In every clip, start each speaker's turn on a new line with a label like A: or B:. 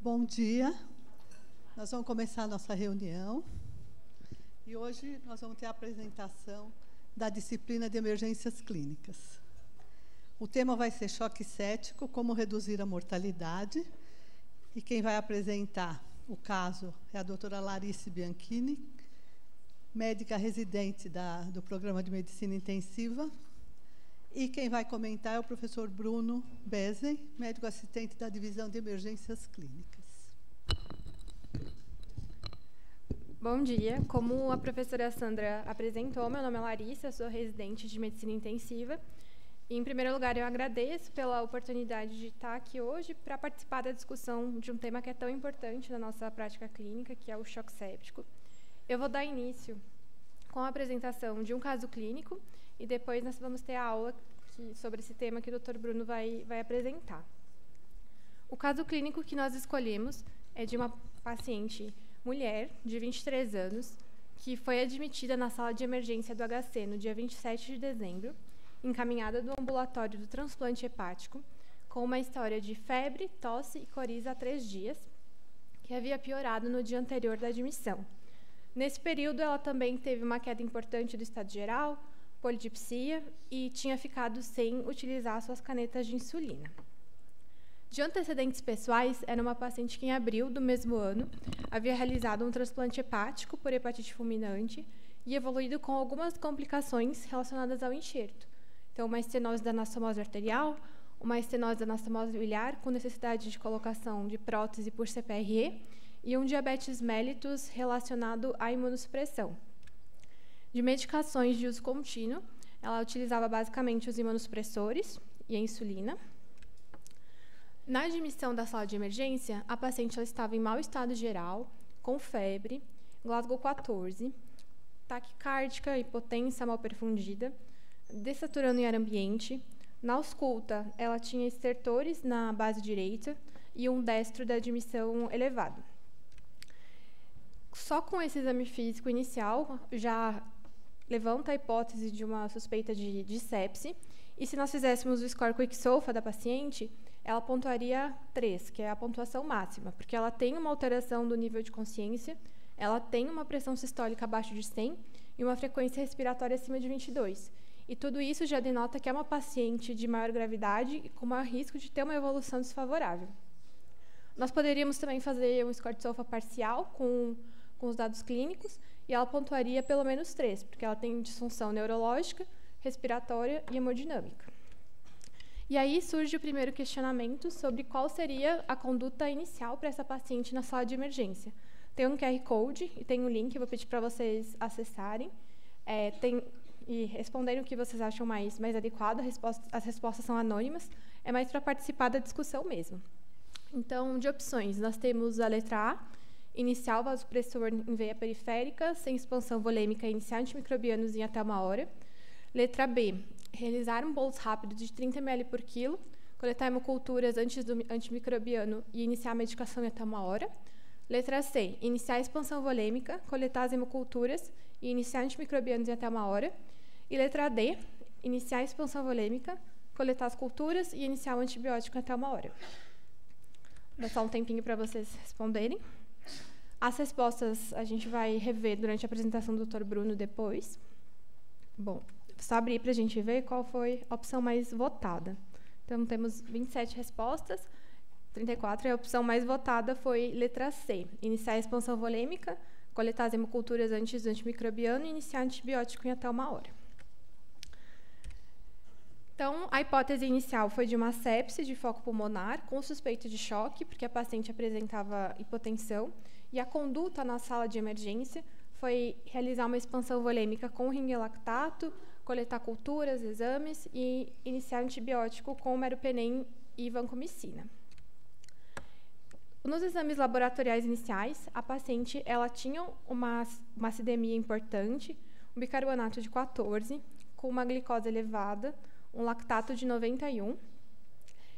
A: Bom dia. Nós vamos começar a nossa reunião. E hoje nós vamos ter a apresentação da disciplina de emergências clínicas. O tema vai ser choque séptico, como reduzir a mortalidade. E quem vai apresentar o caso é a doutora Larice Bianchini, médica residente do Programa de Medicina Intensiva. E quem vai comentar é o professor Bruno Bezen, médico assistente da Divisão de Emergências Clínicas.
B: Bom dia. Como a professora Sandra apresentou, meu nome é Larissa, sou residente de Medicina Intensiva. E, em primeiro lugar, eu agradeço pela oportunidade de estar aqui hoje para participar da discussão de um tema que é tão importante na nossa prática clínica, que é o choque séptico. Eu vou dar início com a apresentação de um caso clínico e depois nós vamos ter a aula sobre esse tema que o Dr. Bruno vai apresentar. O caso clínico que nós escolhemos é de uma paciente mulher de 23 anos que foi admitida na sala de emergência do HC no dia 27 de dezembro, encaminhada do ambulatório do transplante hepático, com uma história de febre, tosse e coriza há 3 dias, que havia piorado no dia anterior da admissão. Nesse período, ela também teve uma queda importante do estado geral, polidipsia e tinha ficado sem utilizar suas canetas de insulina. De antecedentes pessoais, era uma paciente que, em abril do mesmo ano, havia realizado um transplante hepático por hepatite fulminante e evoluído com algumas complicações relacionadas ao enxerto. Então, uma estenose da anastomose arterial, uma estenose da anastomose biliar com necessidade de colocação de prótese por CPRE e um diabetes mellitus relacionado à imunossupressão. De medicações de uso contínuo, ela utilizava basicamente os imunossupressores e a insulina. Na admissão da sala de emergência, a paciente ela estava em mau estado geral, com febre, Glasgow 14, taquicárdica, hipotência mal perfundida, desaturando em ar ambiente. Na ausculta, ela tinha estertores na base direita e um destro da admissão elevado. Só com esse exame físico inicial, já levanta a hipótese de uma suspeita de sepse, e se nós fizéssemos o score Quick-SOFA da paciente, ela pontuaria 3, que é a pontuação máxima, porque ela tem uma alteração do nível de consciência, ela tem uma pressão sistólica abaixo de 100 e uma frequência respiratória acima de 22. E tudo isso já denota que é uma paciente de maior gravidade e com maior risco de ter uma evolução desfavorável. Nós poderíamos também fazer um score de SOFA parcial com os dados clínicos, e ela pontuaria pelo menos 3, porque ela tem disfunção neurológica, respiratória e hemodinâmica. E aí surge o primeiro questionamento sobre qual seria a conduta inicial para essa paciente na sala de emergência. Tem um QR Code e tem um link, eu vou pedir para vocês acessarem e responderem o que vocês acham mais adequado. As respostas são anônimas, é mais para participar da discussão mesmo. Então, de opções, nós temos a letra A, iniciar vasopressor em veia periférica, sem expansão volêmica e iniciar antimicrobianos em até 1 hora. Letra B, realizar um bolus rápido de 30 ml por quilo, coletar hemoculturas antes do antimicrobiano e iniciar a medicação em até 1 hora. Letra C, iniciar a expansão volêmica, coletar as hemoculturas e iniciar antimicrobianos em até 1 hora. E letra D, iniciar a expansão volêmica, coletar as culturas e iniciar o antibiótico em até 1 hora. Vou dar só um tempinho para vocês responderem. As respostas a gente vai rever durante a apresentação do Dr. Bruno depois. Bom, só abrir para a gente ver qual foi a opção mais votada. Então, temos 27 respostas, 34, e a opção mais votada foi letra C, iniciar a expansão volêmica, coletar as hemoculturas antes do antimicrobiano e iniciar antibiótico em até 1 hora. Então, a hipótese inicial foi de uma sepse de foco pulmonar com suspeita de choque, porque a paciente apresentava hipotensão, e a conduta na sala de emergência foi realizar uma expansão volêmica com ringuelactato, coletar culturas, exames e iniciar antibiótico com meropenem e vancomicina. Nos exames laboratoriais iniciais, a paciente ela tinha uma acidemia importante, um bicarbonato de 14, com uma glicose elevada, um lactato de 91.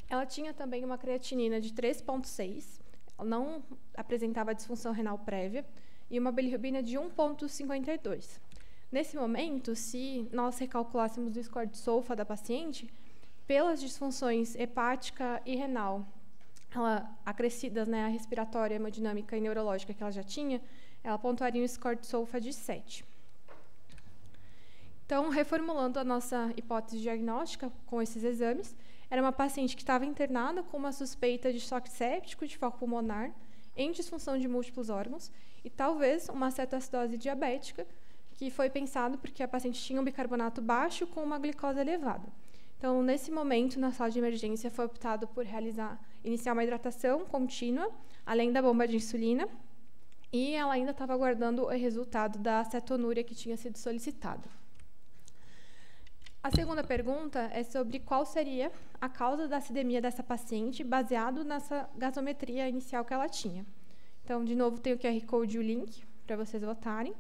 B: Ela tinha também uma creatinina de 3,6, não apresentava disfunção renal prévia, e uma bilirrubina de 1,52. Nesse momento, se nós recalculássemos o score de SOFA da paciente, pelas disfunções hepática e renal acrescidas, né, a respiratória, a hemodinâmica e neurológica que ela já tinha, ela pontuaria um score de SOFA de 7. Então, reformulando a nossa hipótese diagnóstica com esses exames, era uma paciente que estava internada com uma suspeita de choque séptico de foco pulmonar, em disfunção de múltiplos órgãos, e talvez uma cetoacidose diabética, que foi pensado porque a paciente tinha um bicarbonato baixo com uma glicose elevada. Então, nesse momento, na sala de emergência, foi optado por iniciar uma hidratação contínua, além da bomba de insulina, e ela ainda estava aguardando o resultado da cetonúria que tinha sido solicitada. A segunda pergunta é sobre qual seria a causa da acidemia dessa paciente, baseado nessa gasometria inicial que ela tinha. Então, de novo, tem o QR Code e o link para vocês votarem.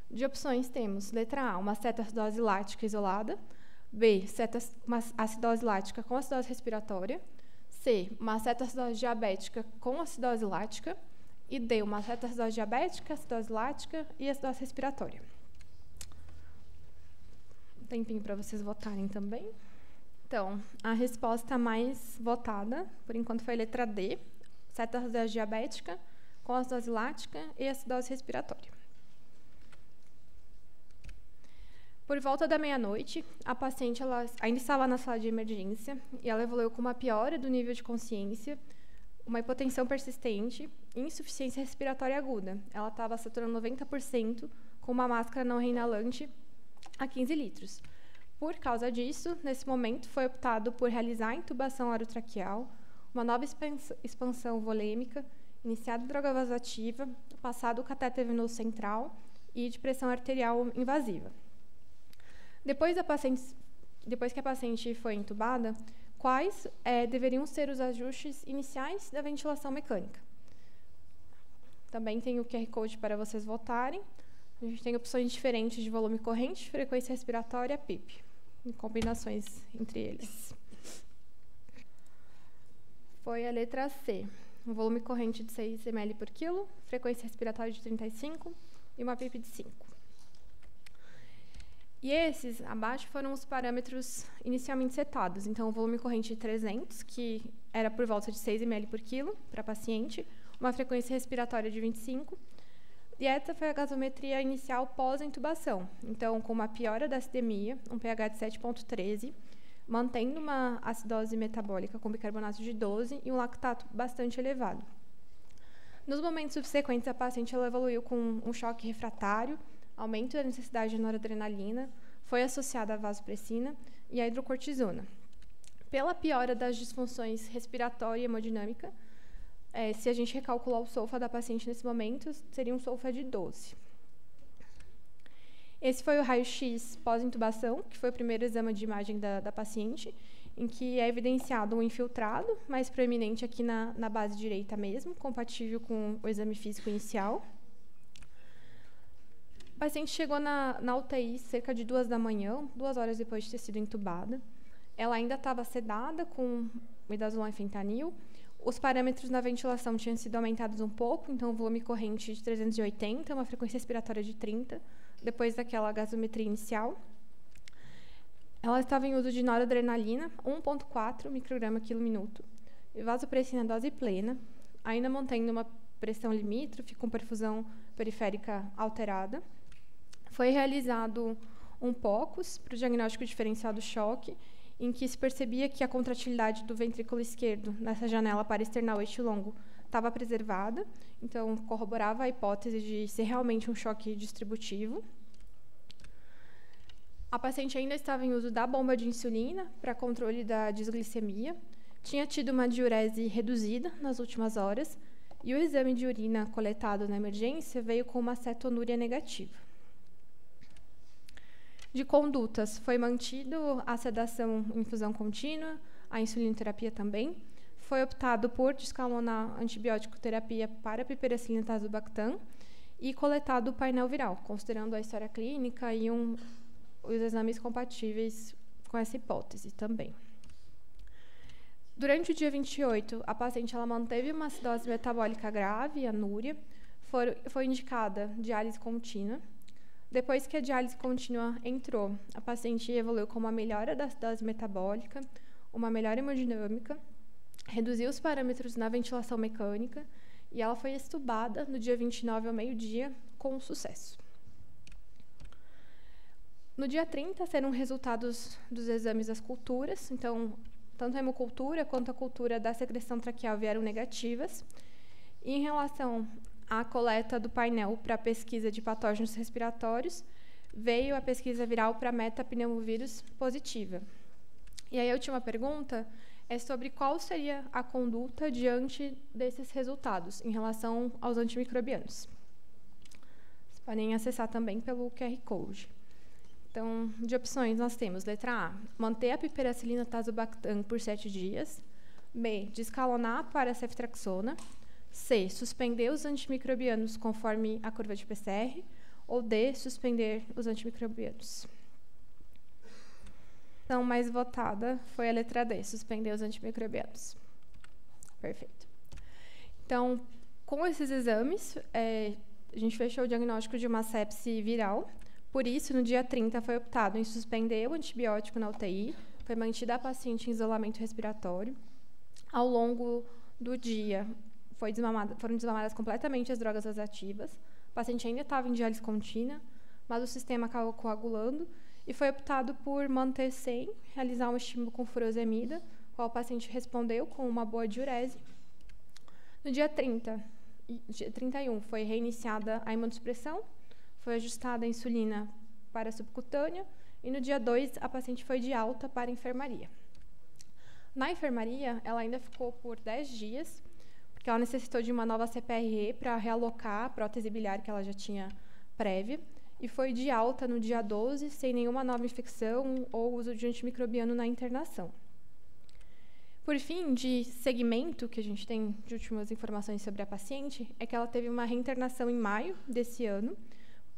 B: De opções temos, letra A, uma cetoacidose lática isolada, B, uma acidose lática com acidose respiratória, C, uma cetoacidose diabética com acidose lática, e D, uma cetoacidose diabética, acidose lática e acidose respiratória. Tempinho para vocês votarem também. Então, a resposta mais votada, por enquanto, foi a letra D, cetoacidose diabética com acidose lática e acidose respiratória. Por volta da meia-noite, a paciente ainda estava na sala de emergência e ela evoluiu com uma piora do nível de consciência, uma hipotensão persistente e insuficiência respiratória aguda. Ela estava saturando 90% com uma máscara não reinalante a 15 litros. Por causa disso, nesse momento, foi optado por realizar a intubação orotraqueal, uma nova expansão volêmica, iniciada droga vasoativa, passado o catéter venoso central e de pressão arterial invasiva. Depois que a paciente foi intubada, quais deveriam ser os ajustes iniciais da ventilação mecânica? Também tem o QR Code para vocês votarem. A gente tem opções diferentes de volume corrente, frequência respiratória, PIP, em combinações entre eles. Foi a letra C, um volume corrente de 6 ml por quilo, frequência respiratória de 35 e uma PIP de 5. E esses, abaixo, foram os parâmetros inicialmente setados. Então, o volume corrente de 300, que era por volta de 6 ml por quilo para paciente, uma frequência respiratória de 25, e essa foi a gasometria inicial pós-intubação. Então, com uma piora da acidemia, um pH de 7,13, mantendo uma acidose metabólica com bicarbonato de 12 e um lactato bastante elevado. Nos momentos subsequentes, a paciente evoluiu com um choque refratário, aumento da necessidade de noradrenalina, foi associada à vasopressina e à hidrocortisona. Pela piora das disfunções respiratória e hemodinâmica, se a gente recalcular o SOFA da paciente nesse momento, seria um SOFA de 12. Esse foi o raio-x pós-intubação, que foi o primeiro exame de imagem da paciente, em que é evidenciado um infiltrado, mais proeminente aqui na base direita mesmo, compatível com o exame físico inicial. A paciente chegou na UTI cerca de 2 da manhã, 2 horas depois de ter sido intubada. Ela ainda estava sedada com midazolam e fentanil. Os parâmetros na ventilação tinham sido aumentados um pouco, então o volume corrente de 380, uma frequência respiratória de 30, depois daquela gasometria inicial. Ela estava em uso de noradrenalina, 1,4 micrograma quilo minuto, e vasopressina dose plena, ainda mantendo uma pressão limítrofe com perfusão periférica alterada. Foi realizado um POCUS para o diagnóstico diferencial do choque, em que se percebia que a contratilidade do ventrículo esquerdo nessa janela paraesternal eixo longo estava preservada, então corroborava a hipótese de ser realmente um choque distributivo. A paciente ainda estava em uso da bomba de insulina para controle da desglicemia, tinha tido uma diurese reduzida nas últimas horas e o exame de urina coletado na emergência veio com uma cetonúria negativa. De condutas, foi mantido a sedação em infusão contínua, a insulinoterapia também. Foi optado por descalonar a antibiótico-terapia para piperacilina tazobactam e coletado o painel viral, considerando a história clínica e os exames compatíveis com essa hipótese também. Durante o dia 28, a paciente manteve uma acidose metabólica grave, anúria, foi indicada diálise contínua. Depois que a diálise contínua entrou, a paciente evoluiu com uma melhora da acidose metabólica, uma melhora hemodinâmica, reduziu os parâmetros na ventilação mecânica e ela foi extubada no dia 29 ao meio-dia com sucesso. No dia 30, serão resultados dos exames das culturas, então, tanto a hemocultura quanto a cultura da secreção traqueal vieram negativas. E em relação à coleta do painel para a pesquisa de patógenos respiratórios, veio a pesquisa viral para metapneumovírus positiva. E aí a última pergunta é sobre qual seria a conduta diante desses resultados em relação aos antimicrobianos. Vocês podem acessar também pelo QR Code. Então, de opções, nós temos, letra A, manter a piperacilina tazobactam por 7 dias. B, descalonar para a ceftriaxona. C, suspender os antimicrobianos conforme a curva de PCR. Ou D, suspender os antimicrobianos. A opção mais votada foi a letra D, suspender os antimicrobianos. Perfeito. Então, com esses exames, a gente fechou o diagnóstico de uma sepse viral. Por isso, no dia 30, foi optado em suspender o antibiótico na UTI, foi mantida a paciente em isolamento respiratório. Ao longo do dia, foram desmamadas completamente as drogas vasoativas. O paciente ainda estava em diálise contínua, mas o sistema acabou coagulando e foi optado por manter sem realizar um estímulo com furosemida, qual o paciente respondeu com uma boa diurese. No dia 31, foi reiniciada a imunossupressão, foi ajustada a insulina para a subcutânea, e no dia 2, a paciente foi de alta para a enfermaria. Na enfermaria, ela ainda ficou por 10 dias, porque ela necessitou de uma nova CPRE para realocar a prótese biliar que ela já tinha prévia, e foi de alta no dia 12, sem nenhuma nova infecção ou uso de antimicrobiano na internação. Por fim, de segmento, que a gente tem de últimas informações sobre a paciente, é que ela teve uma reinternação em maio desse ano,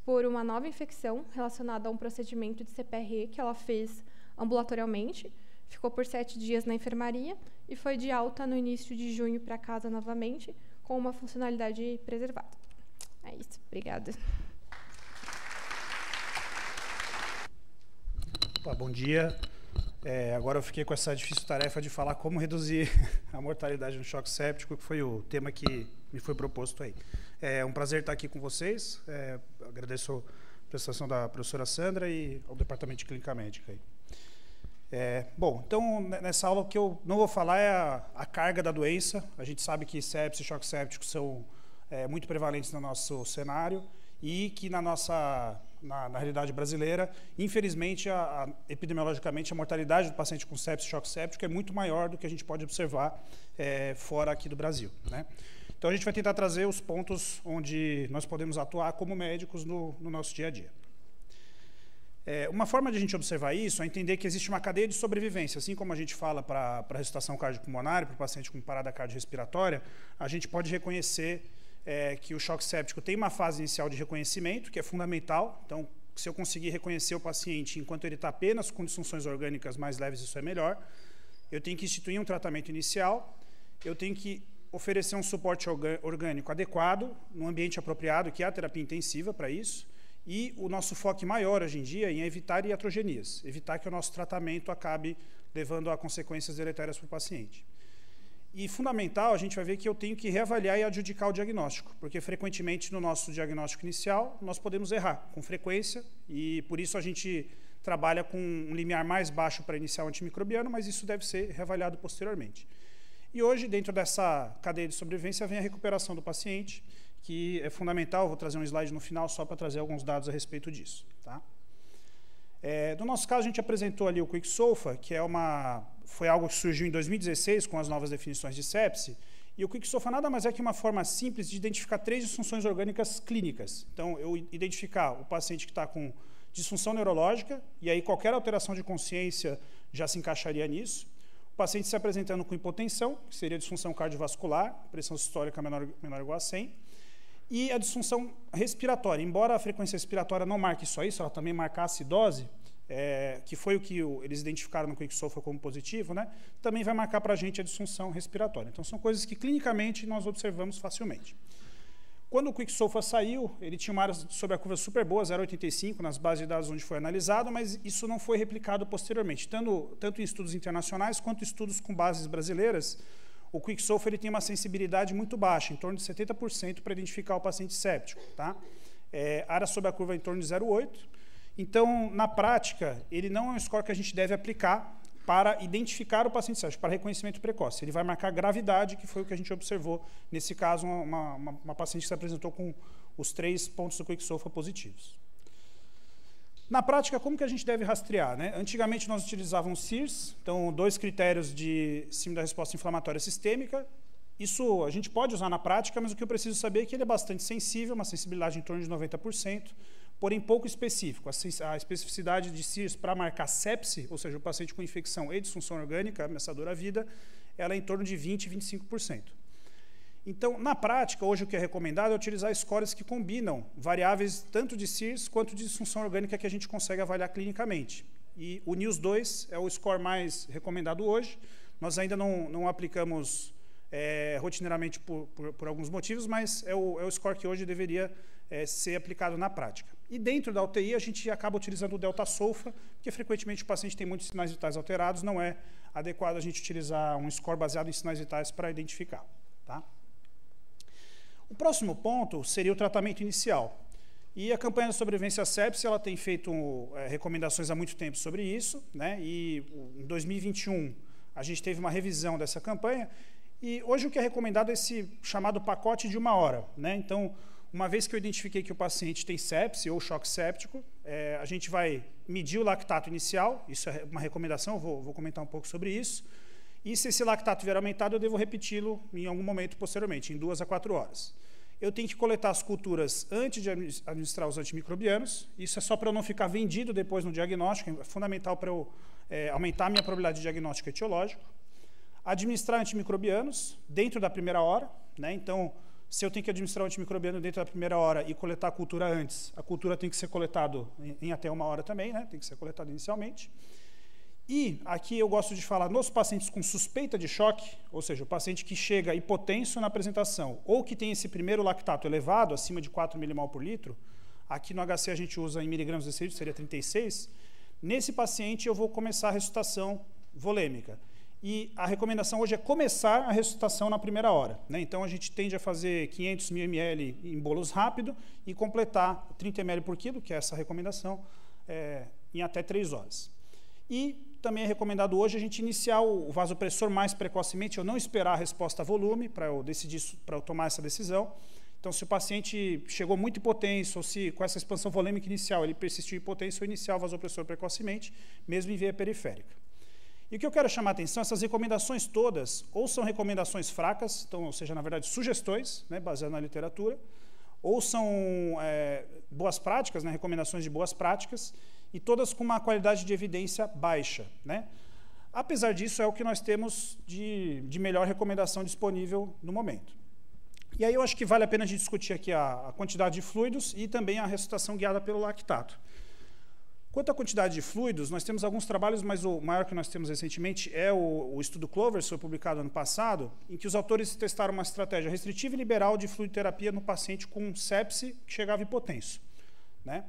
B: por uma nova infecção relacionada a um procedimento de CPRE que ela fez ambulatorialmente, ficou por 7 dias na enfermaria e foi de alta no início de junho para casa novamente, com uma funcionalidade preservada. É isso. Obrigada.
C: Bom dia. Agora eu fiquei com essa difícil tarefa de falar como reduzir a mortalidade no choque séptico, que foi o tema que me foi proposto aí. É um prazer estar aqui com vocês. Agradeço a prestação da professora Sandra e ao Departamento de Clínica Médica aí. Bom, então, nessa aula, o que eu não vou falar é a carga da doença. A gente sabe que sepse e choque séptico são muito prevalentes no nosso cenário e que na realidade brasileira, infelizmente, epidemiologicamente, a mortalidade do paciente com sepse e choque séptico é muito maior do que a gente pode observar fora aqui do Brasil, né? Então, a gente vai tentar trazer os pontos onde nós podemos atuar como médicos no nosso dia a dia. Uma forma de a gente observar isso é entender que existe uma cadeia de sobrevivência. Assim como a gente fala para a ressuscitação cardiopulmonar, para o paciente com parada cardiorrespiratória, a gente pode reconhecer que o choque séptico tem uma fase inicial de reconhecimento, que é fundamental. Então, se eu conseguir reconhecer o paciente enquanto ele está apenas com disfunções orgânicas mais leves, isso é melhor. Eu tenho que instituir um tratamento inicial, eu tenho que oferecer um suporte orgânico adequado, num ambiente apropriado, que é a terapia intensiva para isso. E o nosso foco maior hoje em dia é em evitar iatrogenias, evitar que o nosso tratamento acabe levando a consequências deletérias para o paciente. E fundamental, a gente vai ver que eu tenho que reavaliar e adjudicar o diagnóstico, porque frequentemente no nosso diagnóstico inicial nós podemos errar com frequência e por isso a gente trabalha com um limiar mais baixo para iniciar o antimicrobiano, mas isso deve ser reavaliado posteriormente. E hoje, dentro dessa cadeia de sobrevivência, vem a recuperação do paciente, que é fundamental. Vou trazer um slide no final só para trazer alguns dados a respeito disso. Tá? No nosso caso, a gente apresentou ali o QuickSOFA, que foi algo que surgiu em 2016 com as novas definições de sepse, e o QuickSOFA nada mais é que uma forma simples de identificar 3 disfunções orgânicas clínicas. Então, eu identificar o paciente que está com disfunção neurológica, e aí qualquer alteração de consciência já se encaixaria nisso. O paciente se apresentando com hipotensão, que seria disfunção cardiovascular, pressão sistólica menor ou igual a 100, e a disfunção respiratória. Embora a frequência respiratória não marque só isso, ela também marca a acidose, que foi o que eles identificaram no QuickSOFA como positivo, né? Também vai marcar para a gente a disfunção respiratória. Então, são coisas que clinicamente nós observamos facilmente. Quando o QuickSOFA saiu, ele tinha uma área sobre a curva super boa, 0,85, nas bases de dados onde foi analisado, mas isso não foi replicado posteriormente, tanto em estudos internacionais quanto em estudos com bases brasileiras, o QuickSOFA ele tem uma sensibilidade muito baixa, em torno de 70% para identificar o paciente séptico. Tá? Área sob a curva em torno de 0,8. Então, na prática, ele não é um score que a gente deve aplicar para identificar o paciente séptico, para reconhecimento precoce. Ele vai marcar gravidade, que foi o que a gente observou, nesse caso, uma paciente que se apresentou com os 3 pontos do QuickSOFA positivos. Na prática, como que a gente deve rastrear? Né? Antigamente, nós utilizávamos SIRS, então, 2 critérios de síndrome da resposta inflamatória sistêmica. Isso a gente pode usar na prática, mas o que eu preciso saber é que ele é bastante sensível, uma sensibilidade em torno de 90%, porém pouco específico. A especificidade de SIRS para marcar sepse, ou seja, o paciente com infecção e disfunção orgânica, ameaçadora à vida, ela é em torno de 20% a 25%. Então, na prática, hoje o que é recomendado é utilizar scores que combinam variáveis tanto de SIRS quanto de disfunção orgânica que a gente consegue avaliar clinicamente. E o NIOS-2 é o score mais recomendado hoje. Nós ainda não aplicamos rotineiramente por alguns motivos, mas é o score que hoje deveria ser aplicado na prática. E dentro da UTI, a gente acaba utilizando o delta-SOFA, porque frequentemente o paciente tem muitos sinais vitais alterados, não é adequado a gente utilizar um score baseado em sinais vitais para identificar. Tá? O próximo ponto seria o tratamento inicial. E a campanha de sobrevivência à sepse, ela tem feito recomendações há muito tempo sobre isso, né? E em 2021 a gente teve uma revisão dessa campanha, e hoje o que é recomendado é esse chamado pacote de 1 hora, né? Então, uma vez que eu identifiquei que o paciente tem sepse ou choque séptico, a gente vai medir o lactato inicial, isso é uma recomendação, eu vou comentar um pouco sobre isso, e se esse lactato vier aumentado, eu devo repeti-lo em algum momento posteriormente, em 2 a 4 horas. Eu tenho que coletar as culturas antes de administrar os antimicrobianos. Isso é só para eu não ficar vendido depois no diagnóstico. É fundamental para eu aumentar a minha probabilidade de diagnóstico etiológico. Administrar antimicrobianos dentro da primeira hora. Né? Então, se eu tenho que administrar o antimicrobiano dentro da primeira hora e coletar a cultura antes, a cultura tem que ser coletada em até 1 hora também, né? Tem que ser coletada inicialmente. E aqui eu gosto de falar nos pacientes com suspeita de choque, ou seja, o paciente que chega hipotenso na apresentação, ou que tem esse primeiro lactato elevado, acima de 4 milimol por litro, aqui no HC a gente usa em miligramas de decilítro, seria 36, nesse paciente eu vou começar a ressuscitação volêmica. E a recomendação hoje é começar a ressuscitação na primeira hora. Né? Então a gente tende a fazer 500 ml em bolos rápido e completar 30 ml por quilo, que é essa recomendação, em até 3 horas. E também é recomendado hoje a gente iniciar o vasopressor mais precocemente, eu não esperar a resposta a volume para eu tomar essa decisão. Então, se o paciente chegou muito hipotenso, ou se com essa expansão volêmica inicial ele persistiu hipotenso, eu iniciar o vasopressor precocemente, mesmo em via periférica. E o que eu quero chamar a atenção, essas recomendações todas, ou são recomendações fracas, então, ou seja, na verdade, sugestões, né, baseadas na literatura, ou são boas práticas, né, recomendações de boas práticas, e todas com uma qualidade de evidência baixa. Né? Apesar disso, é o que nós temos de melhor recomendação disponível no momento. E aí eu acho que vale a pena a gente discutir aqui a quantidade de fluidos e também a ressuscitação guiada pelo lactato. Quanto à quantidade de fluidos, nós temos alguns trabalhos, mas o maior que nós temos recentemente é o estudo Clovers, foi publicado ano passado, em que os autores testaram uma estratégia restritiva e liberal de fluidoterapia no paciente com sepse que chegava hipotenso. Né?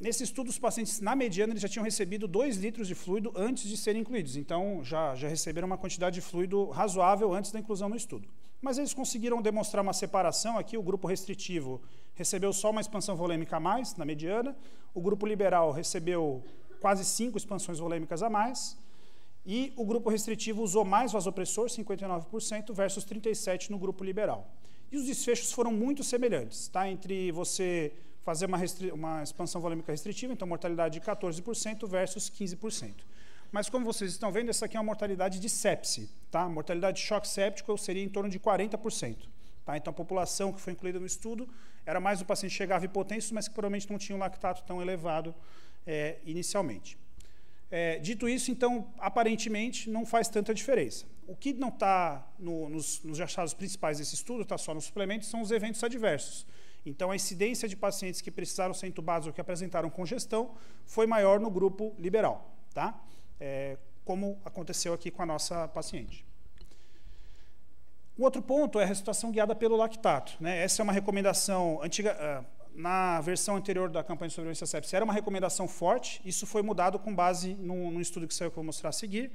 C: Nesse estudo, os pacientes, na mediana, eles já tinham recebido 2 litros de fluido antes de serem incluídos. Então, já receberam uma quantidade de fluido razoável antes da inclusão no estudo. Mas eles conseguiram demonstrar uma separação. Aqui, o grupo restritivo recebeu só uma expansão volêmica a mais, na mediana. O grupo liberal recebeu quase 5 expansões volêmicas a mais. E o grupo restritivo usou mais vasopressor, 59%, versus 37% no grupo liberal. E os desfechos foram muito semelhantes, tá? Entre você fazer uma expansão volêmica restritiva, então mortalidade de 14% versus 15%. Mas como vocês estão vendo, essa aqui é uma mortalidade de sepse. Tá? Mortalidade de choque séptico seria em torno de 40%. Tá? Então a população que foi incluída no estudo era mais o paciente que chegava hipotenso, mas que provavelmente não tinha um lactato tão elevado inicialmente. Dito isso, então, aparentemente, não faz tanta diferença. O que não está nos achados principais desse estudo, está só nos suplementos, são os eventos adversos. Então, a incidência de pacientes que precisaram ser intubados ou que apresentaram congestão foi maior no grupo liberal, tá? Como aconteceu aqui com a nossa paciente. O outro ponto é a ressuscitação guiada pelo lactato. Né? Essa é uma recomendação antiga. Na versão anterior da campanha de sobrevivência à sepse, era uma recomendação forte. Isso foi mudado com base num estudo que eu vou mostrar a seguir.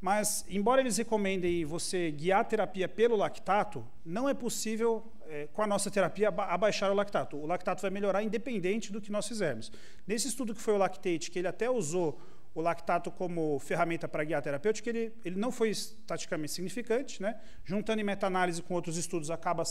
C: Mas, embora eles recomendem você guiar a terapia pelo lactato, não é possível, com a nossa terapia, abaixar o lactato. O lactato vai melhorar independente do que nós fizermos. Nesse estudo que foi o Lactate, que ele até usou o lactato como ferramenta para guiar a terapêutica, ele não foi estatisticamente significante, né? Juntando em meta-análise com outros estudos, acaba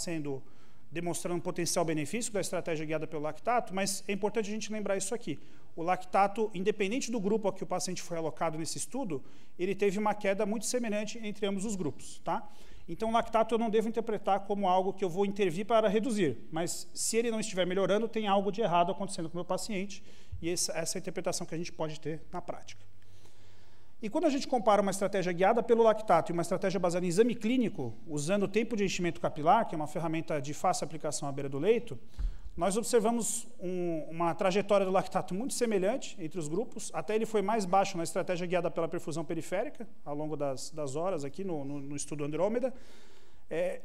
C: demonstrando um potencial benefício da estratégia guiada pelo lactato, mas é importante a gente lembrar isso aqui. O lactato, independente do grupo a que o paciente foi alocado nesse estudo, ele teve uma queda muito semelhante entre ambos os grupos. Tá? Então, o lactato eu não devo interpretar como algo que eu vou intervir para reduzir, mas se ele não estiver melhorando, tem algo de errado acontecendo com o meu paciente, e essa é a interpretação que a gente pode ter na prática. E quando a gente compara uma estratégia guiada pelo lactato e uma estratégia baseada em exame clínico, usando o tempo de enchimento capilar, que é uma ferramenta de fácil aplicação à beira do leito, nós observamos uma trajetória do lactato muito semelhante entre os grupos, até ele foi mais baixo na estratégia guiada pela perfusão periférica, ao longo das horas aqui no estudo Andrômeda,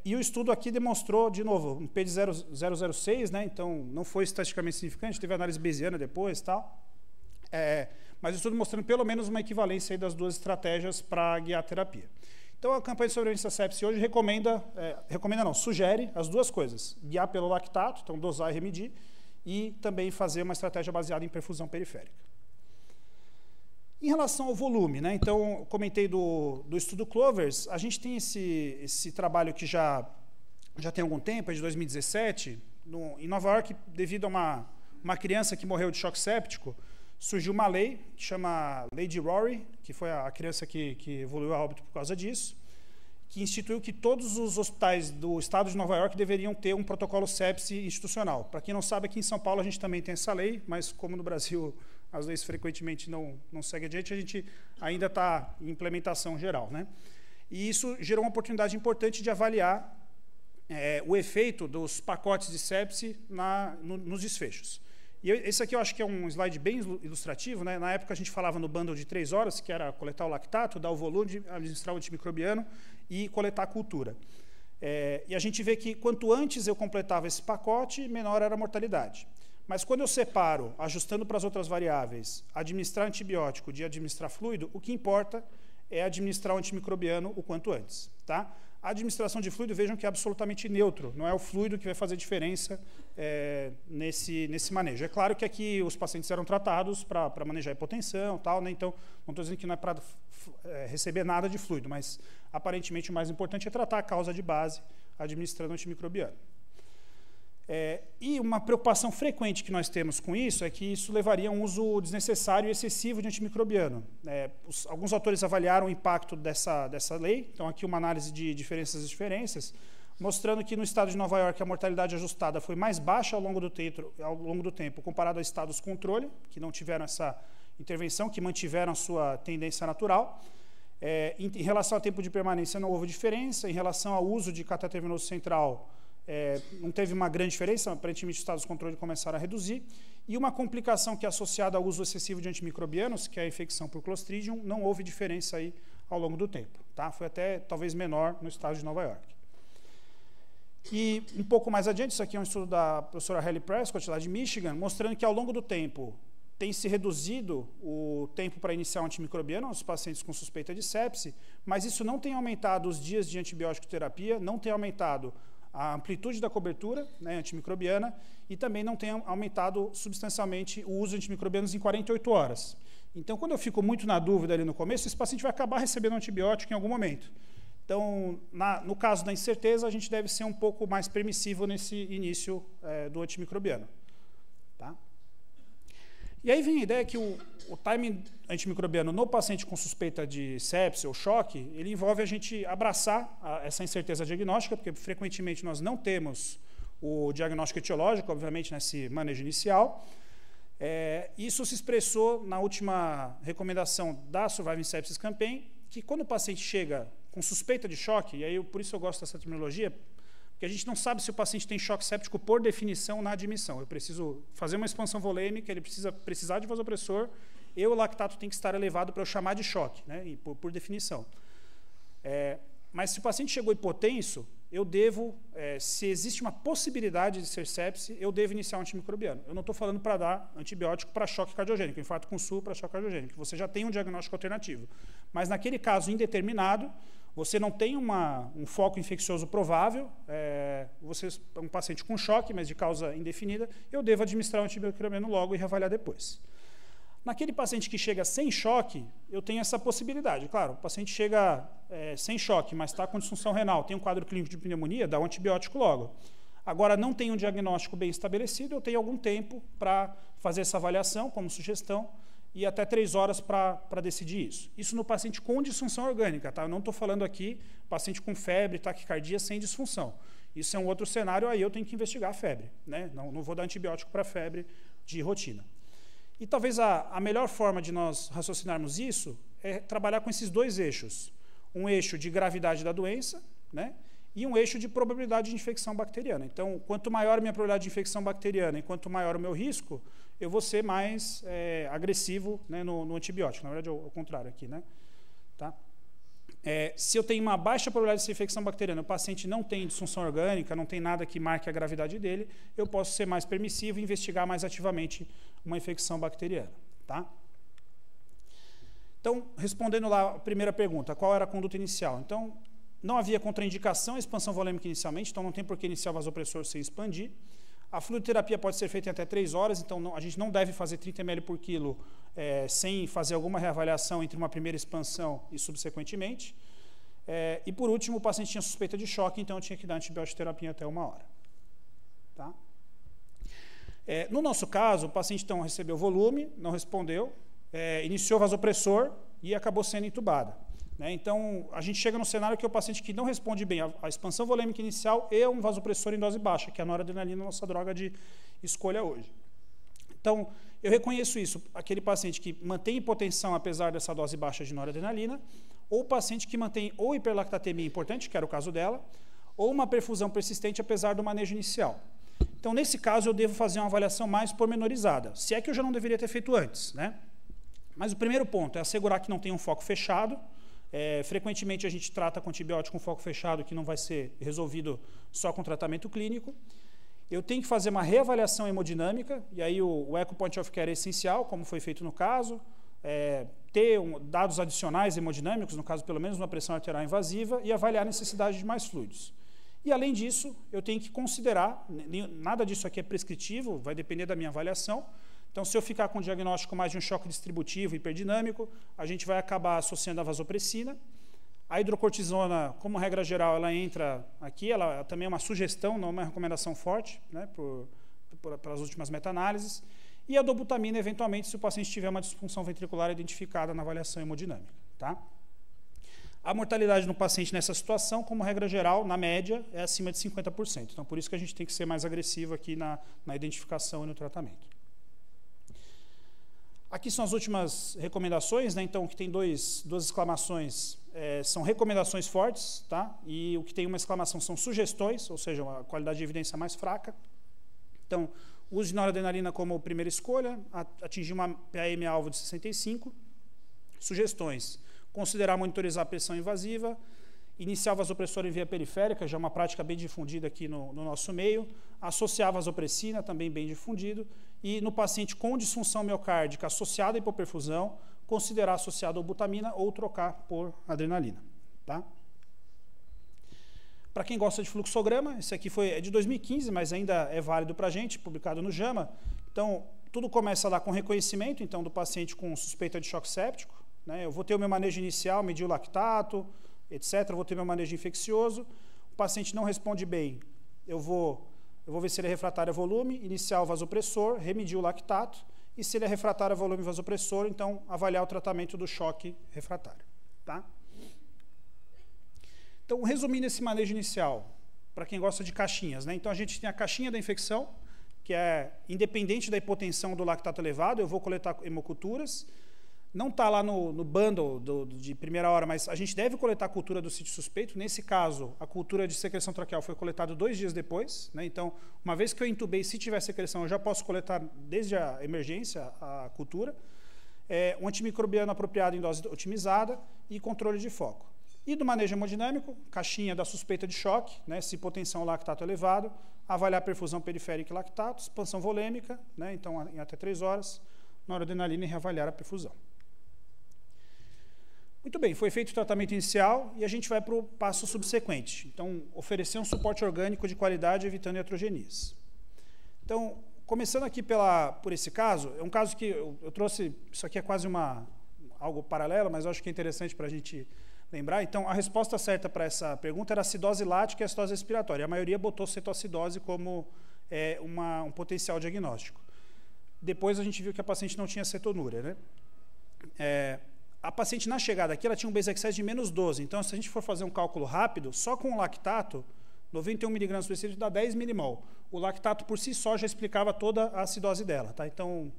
C: e o estudo aqui demonstrou, de novo, um P de 0,006, né, então não foi estatisticamente significante, teve análise bayesiana depois e tal, mas o estudo mostrando pelo menos uma equivalência aí das duas estratégias para guiar a terapia. Então, a campanha de sobrevivência sepse hoje sugere as duas coisas, guiar pelo lactato, então dosar e remedir, e também fazer uma estratégia baseada em perfusão periférica. Em relação ao volume, né, então, comentei do estudo Clovers, a gente tem esse trabalho que já tem algum tempo, é de 2017, em Nova York, devido a uma criança que morreu de choque séptico, surgiu uma lei que chama Lei de Rory, que foi a criança que evoluiu a óbito por causa disso, que instituiu que todos os hospitais do estado de Nova York deveriam ter um protocolo sepse institucional. Para quem não sabe, aqui em São Paulo a gente também tem essa lei, mas como no Brasil as leis frequentemente não seguem adiante, a gente ainda está em implementação geral, né? E isso gerou uma oportunidade importante de avaliar o efeito dos pacotes de sepse nos desfechos. E esse aqui eu acho que é um slide bem ilustrativo, né? Na época a gente falava no bundle de 3 horas, que era coletar o lactato, dar o volume, administrar o antimicrobiano e coletar a cultura. E a gente vê que quanto antes eu completava esse pacote, menor era a mortalidade. Mas quando eu separo, ajustando para as outras variáveis, administrar antibiótico de administrar fluido, o que importa é administrar o antimicrobiano o quanto antes. Tá? A administração de fluido, vejam que é absolutamente neutro, não é o fluido que vai fazer diferença nesse manejo. É claro que aqui os pacientes eram tratados para manejar hipotensão, tal, né? Então não estou dizendo que não é para receber nada de fluido, mas aparentemente o mais importante é tratar a causa de base, administrando antimicrobiano. E uma preocupação frequente que nós temos com isso é que isso levaria a um uso desnecessário e excessivo de antimicrobiano. Alguns autores avaliaram o impacto dessa lei, então aqui uma análise de diferenças, mostrando que no estado de Nova York a mortalidade ajustada foi mais baixa ao longo do tempo comparado a estados controle, que não tiveram essa intervenção, que mantiveram a sua tendência natural. Em relação ao tempo de permanência não houve diferença, em relação ao uso de catéter venoso central, não teve uma grande diferença, aparentemente os estados de controle começaram a reduzir, e uma complicação que é associada ao uso excessivo de antimicrobianos, que é a infecção por Clostridium, não houve diferença aí ao longo do tempo. Tá? Foi até talvez menor no estado de Nova York. E um pouco mais adiante, isso aqui é um estudo da professora Haley Prescott, lá de Michigan, mostrando que ao longo do tempo tem se reduzido o tempo para iniciar um antimicrobiano aos pacientes com suspeita de sepse, mas isso não tem aumentado os dias de antibiótico terapia, não tem aumentado a amplitude da cobertura, né, antimicrobiana, e também não tem aumentado substancialmente o uso de antimicrobianos em 48 horas. Então, quando eu fico muito na dúvida ali no começo, esse paciente vai acabar recebendo antibiótico em algum momento. Então, no caso da incerteza, a gente deve ser um pouco mais permissivo nesse início do antimicrobiano. Tá? E aí vem a ideia que o timing antimicrobiano no paciente com suspeita de sepse ou choque, ele envolve a gente abraçar essa incerteza diagnóstica, porque frequentemente nós não temos o diagnóstico etiológico, obviamente, nesse manejo inicial. Isso se expressou na última recomendação da Surviving Sepsis Campaign, que quando o paciente chega com suspeita de choque, e aí por isso eu gosto dessa terminologia, porque a gente não sabe se o paciente tem choque séptico por definição na admissão. Eu preciso fazer uma expansão volêmica, ele precisar de vasopressor, e o lactato tem que estar elevado para eu chamar de choque, né, por definição. Mas se o paciente chegou hipotenso, eu devo, se existe uma possibilidade de ser sepse, eu devo iniciar um antimicrobiano. Eu não estou falando para dar antibiótico para choque cardiogênico, infarto com SUR para choque cardiogênico, você já tem um diagnóstico alternativo. Mas naquele caso indeterminado, você não tem um foco infeccioso provável, você é um paciente com choque, mas de causa indefinida, eu devo administrar o antimicrobiano logo e reavaliar depois. Naquele paciente que chega sem choque, eu tenho essa possibilidade. Claro, o paciente chega sem choque, mas está com disfunção renal, tem um quadro clínico de pneumonia, dá um antibiótico logo. Agora, não tem um diagnóstico bem estabelecido, eu tenho algum tempo para fazer essa avaliação, como sugestão, e até 3 horas para decidir isso. Isso no paciente com disfunção orgânica, tá? Eu não estou falando aqui paciente com febre, taquicardia sem disfunção. Isso é um outro cenário, aí eu tenho que investigar a febre, né? Não vou dar antibiótico para febre de rotina. E talvez a melhor forma de nós raciocinarmos isso é trabalhar com esses 2 eixos. Um eixo de gravidade da doença, né? E um eixo de probabilidade de infecção bacteriana. Então, quanto maior a minha probabilidade de infecção bacteriana e quanto maior o meu risco, eu vou ser mais agressivo, né, no antibiótico. Na verdade, é o contrário aqui, né? Tá? Se eu tenho uma baixa probabilidade de ser infecção bacteriana, o paciente não tem disfunção orgânica, não tem nada que marque a gravidade dele, eu posso ser mais permissivo e investigar mais ativamente uma infecção bacteriana. Tá? Então, respondendo lá a primeira pergunta, qual era a conduta inicial? Então, não havia contraindicação à expansão volêmica inicialmente, então não tem por que iniciar o vasopressor sem expandir. A fluidoterapia pode ser feita em até 3 horas, então a gente não deve fazer 30 ml por quilo sem fazer alguma reavaliação entre uma primeira expansão e subsequentemente. E por último, o paciente tinha suspeita de choque, então eu tinha que dar antibiótico terapia até 1 hora. Tá? No nosso caso, o paciente então recebeu volume, não respondeu, iniciou vasopressor e acabou sendo entubada. Né? Então, a gente chega no cenário que é o paciente que não responde bem à expansão volêmica inicial e um vasopressor em dose baixa, que é a noradrenalina, nossa droga de escolha hoje. Então, eu reconheço isso, aquele paciente que mantém hipotensão apesar dessa dose baixa de noradrenalina, ou o paciente que mantém ou hiperlactatemia importante, que era o caso dela, ou uma perfusão persistente apesar do manejo inicial. Então, nesse caso, eu devo fazer uma avaliação mais pormenorizada, se é que eu já não deveria ter feito antes. Né? Mas o primeiro ponto é assegurar que não tem um foco fechado. Frequentemente a gente trata com antibiótico com foco fechado que não vai ser resolvido só com tratamento clínico. Eu tenho que fazer uma reavaliação hemodinâmica, e aí o Echo Point of Care é essencial, como foi feito no caso, ter dados adicionais hemodinâmicos, no caso pelo menos uma pressão arterial invasiva, e avaliar a necessidade de mais fluidos. E além disso, eu tenho que considerar, nada disso aqui é prescritivo, vai depender da minha avaliação. Então, se eu ficar com um diagnóstico mais de um choque distributivo hiperdinâmico, a gente vai acabar associando a vasopressina. A hidrocortisona, como regra geral, ela entra aqui, ela também é uma sugestão, não é uma recomendação forte, né, pelas últimas meta-análises. E a dobutamina, eventualmente, se o paciente tiver uma disfunção ventricular identificada na avaliação hemodinâmica. Tá? A mortalidade no paciente nessa situação, como regra geral, na média, é acima de 50%. Então, por isso que a gente tem que ser mais agressivo aqui na identificação e no tratamento. Aqui são as últimas recomendações, né? Então, o que tem duas exclamações são recomendações fortes, tá? E o que tem uma exclamação são sugestões, ou seja, a qualidade de evidência mais fraca. Então, uso de noradrenalina como primeira escolha, atingir uma PAM-alvo de 65. Sugestões, considerar monitorizar a pressão invasiva, iniciar o vasopressor em via periférica, já é uma prática bem difundida aqui no nosso meio, associar a vasopressina, também bem difundido, e no paciente com disfunção miocárdica associada à hipoperfusão, considerar associado a butamina ou trocar por adrenalina. Tá? Para quem gosta de fluxograma, esse aqui é de 2015, mas ainda é válido para a gente, publicado no JAMA. Então, tudo começa lá com reconhecimento então, do paciente com suspeita de choque séptico. Né? Eu vou ter o meu manejo inicial, medir o lactato, etc. Eu vou ter meu manejo infeccioso. O paciente não responde bem, eu vou ver se ele é refratário a volume, iniciar o vasopressor, remedir o lactato, e se ele é refratário a volume vasopressor, então avaliar o tratamento do choque refratário. Tá? Então, resumindo esse manejo inicial, para quem gosta de caixinhas, né? Então a gente tem a caixinha da infecção, que é independente da hipotensão do lactato elevado, eu vou coletar hemoculturas. Não está lá no bundle de primeira hora, mas a gente deve coletar a cultura do sítio suspeito. Nesse caso, a cultura de secreção traqueal foi coletada 2 dias depois. Né? Então, uma vez que eu intubei, se tiver secreção, eu já posso coletar desde a emergência a cultura. Um antimicrobiano apropriado em dose otimizada e controle de foco. E do manejo hemodinâmico, caixinha da suspeita de choque, né, se hipotensão ou lactato elevado, avaliar perfusão periférica e lactato, expansão volêmica, né, então em até 3 horas, noradrenalina e reavaliar a perfusão. Muito bem, foi feito o tratamento inicial e a gente vai para o passo subsequente. Então, oferecer um suporte orgânico de qualidade, evitando iatrogenias. Então, começando aqui por esse caso, é um caso que eu trouxe, isso aqui é quase algo paralelo, mas eu acho que é interessante para a gente lembrar. Então, a resposta certa para essa pergunta era acidose lática e acidose respiratória. A maioria botou cetoacidose como um potencial diagnóstico. Depois a gente viu que a paciente não tinha cetonúria, né? A paciente, na chegada aqui, ela tinha um base excess de menos 12. Então, se a gente for fazer um cálculo rápido, só com o lactato, 91 mg por decilitro dá 10 milimol. O lactato, por si só, já explicava toda a acidose dela. Tá? Então,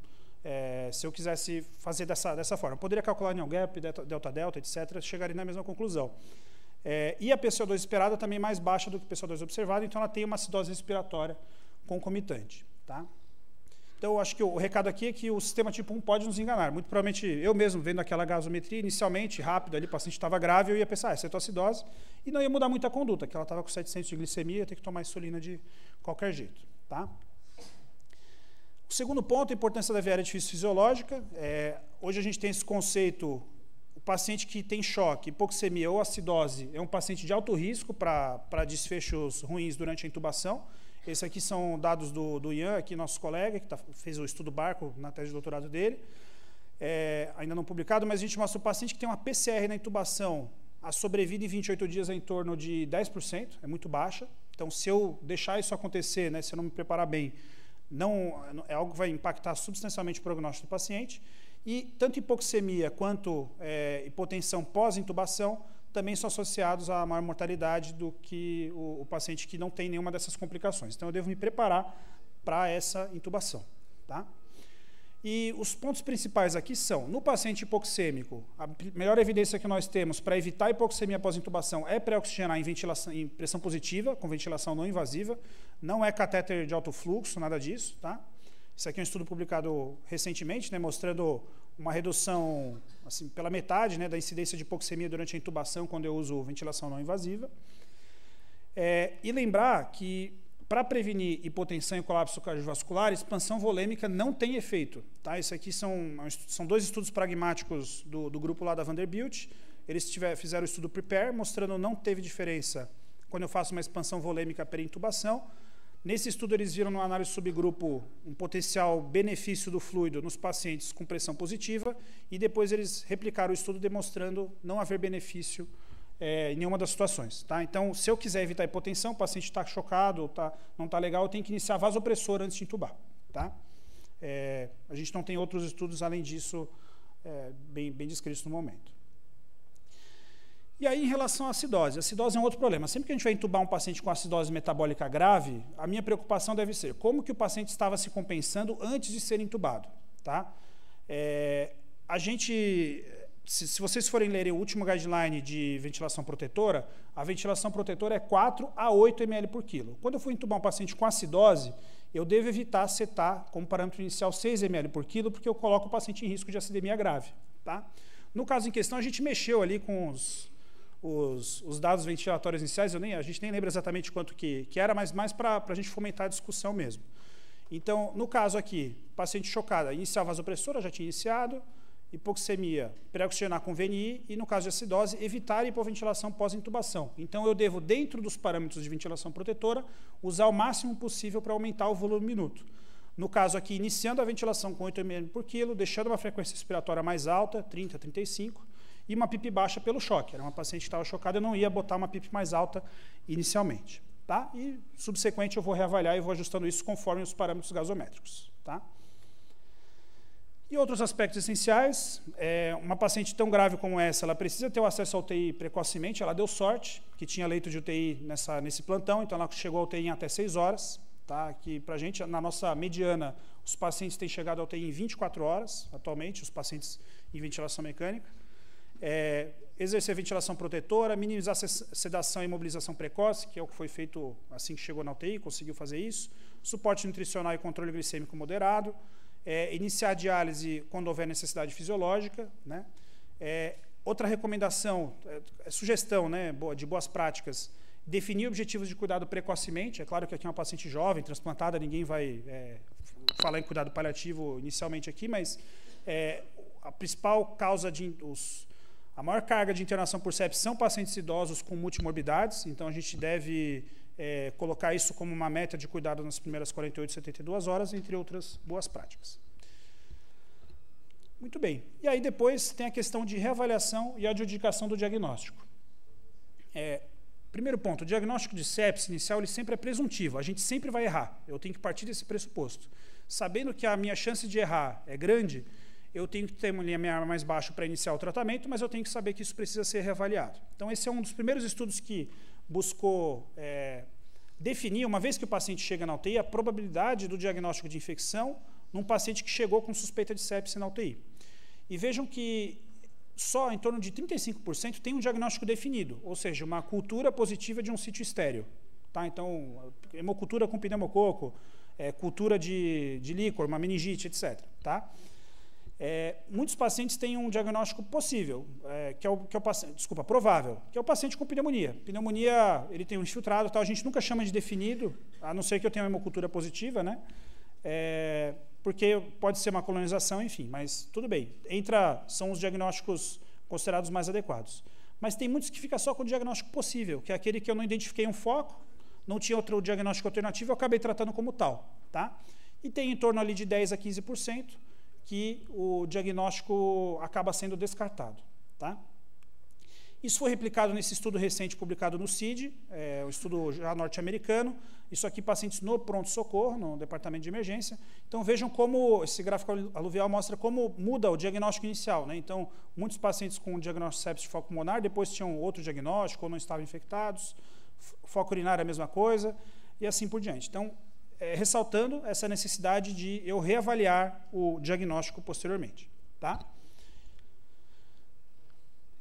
C: se eu quisesse fazer dessa forma, eu poderia calcular neon gap, delta-delta, etc., chegaria na mesma conclusão. E a PCO2 esperada também mais baixa do que a PCO2 observada, então ela tem uma acidose respiratória concomitante. Tá? Então, eu acho que o recado aqui é que o sistema tipo 1 pode nos enganar. Muito provavelmente, eu mesmo, vendo aquela gasometria, inicialmente, rápido, ali, o paciente estava grave, eu ia pensar, é cetoacidose, e não ia mudar muito a conduta, que ela estava com 700 de glicemia, ia ter que tomar insulina de qualquer jeito. Tá? O segundo ponto, a importância da viária difícil fisiológica. Hoje a gente tem esse conceito, o paciente que tem choque, hipoxemia ou acidose, é um paciente de alto risco para desfechos ruins durante a intubação. Esses aqui são dados do Ian, aqui, nosso colega, que fez o estudo Barco na tese de doutorado dele. Ainda não publicado, mas a gente mostra o paciente que tem uma PCR na intubação, a sobrevida em 28 dias é em torno de 10%, é muito baixa. Então, se eu deixar isso acontecer, né, se eu não me preparar bem, é algo que vai impactar substancialmente o prognóstico do paciente. E tanto hipoxemia quanto hipotensão pós-intubação também são associados a maior mortalidade do que o paciente que não tem nenhuma dessas complicações. Então, eu devo me preparar para essa intubação. Tá? E os pontos principais aqui são, no paciente hipoxêmico, a melhor evidência que nós temos para evitar hipoxemia pós-intubação é pré-oxigenar em pressão positiva, com ventilação não invasiva, não é catéter de alto fluxo, nada disso. Tá? Isso aqui é um estudo publicado recentemente, né, mostrando uma redução assim, pela metade, né, da incidência de hipoxemia durante a intubação quando eu uso ventilação não invasiva. E lembrar que, para prevenir hipotensão e colapso cardiovascular, expansão volêmica não tem efeito. Tá? Isso aqui são 2 estudos pragmáticos do grupo lá da Vanderbilt. Eles fizeram o estudo PREPARE, mostrando que não teve diferença quando eu faço uma expansão volêmica pré-intubação. Nesse estudo, eles viram, numa análise subgrupo, um potencial benefício do fluido nos pacientes com pressão positiva, e depois eles replicaram o estudo demonstrando não haver benefício em nenhuma das situações. Tá? Então, se eu quiser evitar hipotensão, o paciente está chocado, não está legal, eu tenho que iniciar vasopressor antes de intubar. Tá? A gente não tem outros estudos, além disso, bem descritos no momento. E aí, em relação à acidose. A acidose é um outro problema. Sempre que a gente vai intubar um paciente com acidose metabólica grave, a minha preocupação deve ser como que o paciente estava se compensando antes de ser intubado. Tá? Se vocês forem lerem o último guideline de ventilação protetora, a ventilação protetora é 4 a 8 ml por quilo. Quando eu for intubar um paciente com acidose, eu devo evitar setar como parâmetro inicial 6 ml por quilo, porque eu coloco o paciente em risco de acidemia grave. Tá? No caso em questão, a gente mexeu ali com os dados ventilatórios iniciais, a gente nem lembra exatamente quanto que era, mas mais para a gente fomentar a discussão mesmo. Então, no caso aqui, paciente chocada, iniciar vasopressora, já tinha iniciado, hipoxemia, pré-oxigenar com VNI, e no caso de acidose, evitar hipoventilação pós-intubação. Então, eu devo, dentro dos parâmetros de ventilação protetora, usar o máximo possível para aumentar o volume minuto. No caso aqui, iniciando a ventilação com 8 ml por quilo, deixando uma frequência respiratória mais alta, 30, 35, e uma PIP baixa pelo choque. Era uma paciente que estava chocada, eu não ia botar uma PIP mais alta inicialmente. Tá? E, subsequente, eu vou reavaliar e vou ajustando isso conforme os parâmetros gasométricos. Tá? E outros aspectos essenciais, uma paciente tão grave como essa, ela precisa ter o acesso à UTI precocemente, ela deu sorte, que tinha leito de UTI nesse plantão, então ela chegou à UTI em até 6 horas. Tá? Que para a gente, na nossa mediana, os pacientes têm chegado à UTI em 24 horas, atualmente, os pacientes em ventilação mecânica. Exercer ventilação protetora, minimizar sedação e imobilização precoce, que é o que foi feito assim que chegou na UTI, conseguiu fazer isso. Suporte nutricional e controle glicêmico moderado. Iniciar a diálise quando houver necessidade fisiológica. Né? Outra recomendação, sugestão, né, de boas práticas, definir objetivos de cuidado precocemente. É claro que aqui é uma paciente jovem, transplantada, ninguém vai falar em cuidado paliativo inicialmente aqui, mas a principal causa a maior carga de internação por sepse são pacientes idosos com multimorbidades, então a gente deve colocar isso como uma meta de cuidado nas primeiras 48, 72 horas, entre outras boas práticas. Muito bem. E aí depois tem a questão de reavaliação e adjudicação do diagnóstico. Primeiro ponto, o diagnóstico de sepse inicial ele sempre é presuntivo, a gente sempre vai errar, eu tenho que partir desse pressuposto. Sabendo que a minha chance de errar é grande, eu tenho que ter uma limiar mais baixo para iniciar o tratamento, mas eu tenho que saber que isso precisa ser reavaliado. Então, esse é um dos primeiros estudos que buscou definir, uma vez que o paciente chega na UTI, a probabilidade do diagnóstico de infecção num paciente que chegou com suspeita de sepse na UTI. E vejam que só em torno de 35% tem um diagnóstico definido, ou seja, uma cultura positiva de um sítio estéril. Tá? Então, hemocultura com pneumococo, cultura de líquor, uma meningite, etc. Tá? Muitos pacientes têm um diagnóstico possível, provável, que é o paciente com pneumonia. Pneumonia, ele tem um infiltrado, tal, a gente nunca chama de definido, a não ser que eu tenha uma hemocultura positiva, né? Porque pode ser uma colonização, enfim, mas tudo bem. São os diagnósticos considerados mais adequados. Mas tem muitos que ficam só com o diagnóstico possível, que é aquele que eu não identifiquei um foco, não tinha outro diagnóstico alternativo, eu acabei tratando como tal. Tá? E tem em torno ali de 10% a 15% que o diagnóstico acaba sendo descartado. Tá? Isso foi replicado nesse estudo recente publicado no CID, um estudo já norte-americano. Isso aqui, pacientes no pronto-socorro, no departamento de emergência. Então, vejam como esse gráfico aluvial mostra como muda o diagnóstico inicial. Né? Então, muitos pacientes com diagnóstico de sepse de foco pulmonar, depois tinham outro diagnóstico ou não estavam infectados. Foco urinário é a mesma coisa, e assim por diante. Então, ressaltando essa necessidade de eu reavaliar o diagnóstico posteriormente. Tá?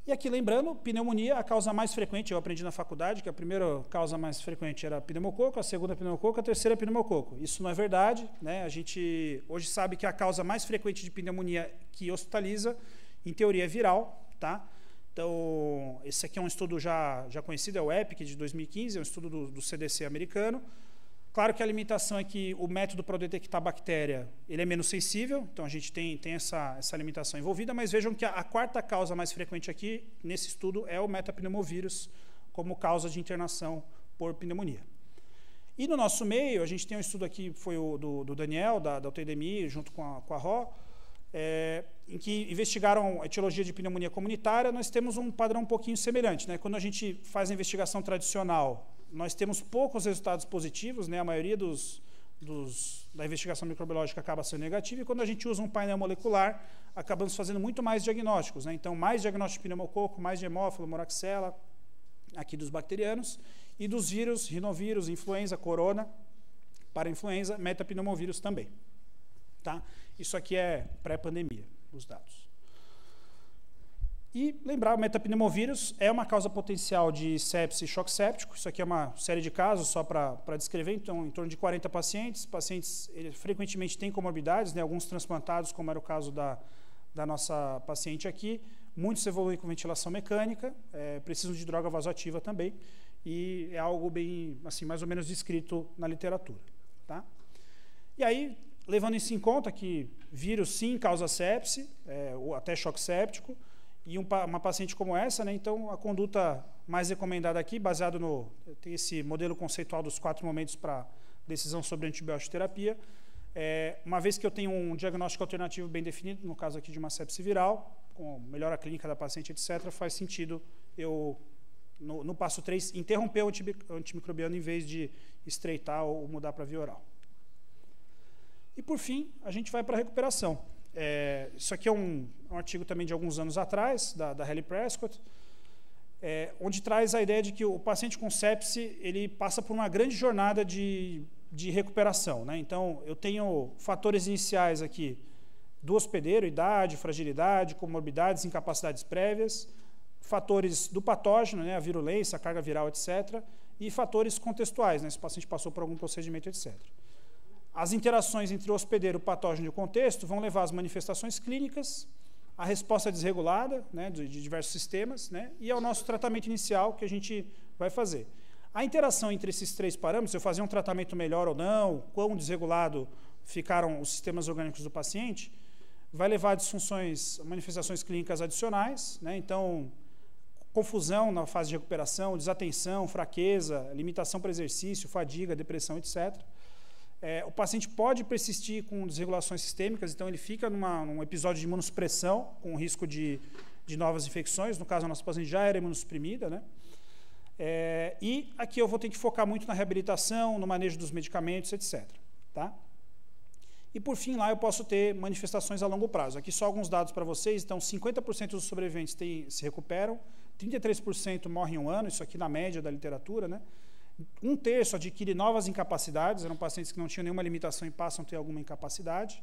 C: E aqui, lembrando, pneumonia, a causa mais frequente, eu aprendi na faculdade, que a primeira causa mais frequente era pneumococo, a segunda pneumococo, a terceira pneumococo. Isso não é verdade, né? A gente hoje sabe que a causa mais frequente de pneumonia que hospitaliza, em teoria, é viral, tá? Então, esse aqui é um estudo já conhecido, é o EPIC, de 2015, é um estudo do CDC americano. Claro que a limitação é que o método para detectar bactéria ele é menos sensível, então a gente tem essa limitação envolvida, mas vejam que a quarta causa mais frequente aqui, nesse estudo, é o metapneumovírus como causa de internação por pneumonia. E no nosso meio, a gente tem um estudo aqui, foi o do Daniel, da UTDMI, junto com a RO, em que investigaram a etiologia de pneumonia comunitária. Nós temos um padrão um pouquinho semelhante. Né? Quando a gente faz a investigação tradicional, nós temos poucos resultados positivos, né? A maioria da investigação microbiológica acaba sendo negativa, e quando a gente usa um painel molecular, acabamos fazendo muito mais diagnósticos. Né? Então, mais diagnóstico de pneumococo, mais de hemófilo, moraxella, aqui dos bacterianos, e dos vírus, rinovírus, influenza, corona, parainfluenza, metapneumovírus também. Tá? Isso aqui é pré-pandemia, os dados. E lembrar, o metapneumovírus é uma causa potencial de sepse e choque séptico. Isso aqui é uma série de casos só para descrever. Então, em torno de 40 pacientes. Pacientes frequentemente têm comorbidades, né? Alguns transplantados, como era o caso da nossa paciente aqui. Muitos evoluem com ventilação mecânica, precisam de droga vasoativa também. E é algo bem, assim, mais ou menos descrito na literatura. Tá? E aí, levando isso em conta que vírus sim causa sepse, ou até choque séptico, e uma paciente como essa, né, então a conduta mais recomendada aqui, baseado tem esse modelo conceitual dos 4 momentos para decisão sobre antibiótico terapia, uma vez que eu tenho um diagnóstico alternativo bem definido, no caso aqui de uma sepse viral, com melhora clínica da paciente, etc., faz sentido eu, no passo 3, interromper o antimicrobiano em vez de estreitar ou mudar para via oral. E, por fim, a gente vai para a recuperação. Isso aqui é um artigo também de alguns anos atrás, da Haley Prescott, onde traz a ideia de que o paciente com sepse ele passa por uma grande jornada de recuperação. Né? Então, eu tenho fatores iniciais aqui do hospedeiro, idade, fragilidade, comorbidades, incapacidades prévias, fatores do patógeno, né, a virulência, a carga viral, etc., e fatores contextuais, né, se o paciente passou por algum procedimento, etc. As interações entre o hospedeiro, o patógeno e o contexto vão levar às manifestações clínicas, a resposta desregulada, né, de diversos sistemas, né, e ao nosso tratamento inicial que a gente vai fazer. A interação entre esses 3 parâmetros, eu fazer um tratamento melhor ou não, quão desregulado ficaram os sistemas orgânicos do paciente, vai levar a disfunções, manifestações clínicas adicionais, né, então, confusão na fase de recuperação, desatenção, fraqueza, limitação para exercício, fadiga, depressão, etc. O paciente pode persistir com desregulações sistêmicas, então ele fica num episódio de imunossupressão, com risco de novas infecções. No caso, a nossa paciente já era imunossuprimida, né? E aqui eu vou ter que focar muito na reabilitação, no manejo dos medicamentos, etc. Tá? E, por fim, lá eu posso ter manifestações a longo prazo. Aqui só alguns dados para vocês. Então, 50% dos sobreviventes se recuperam, 33% morrem em um ano, isso aqui na média da literatura, né? 1/3 adquire novas incapacidades, eram pacientes que não tinham nenhuma limitação e passam a ter alguma incapacidade.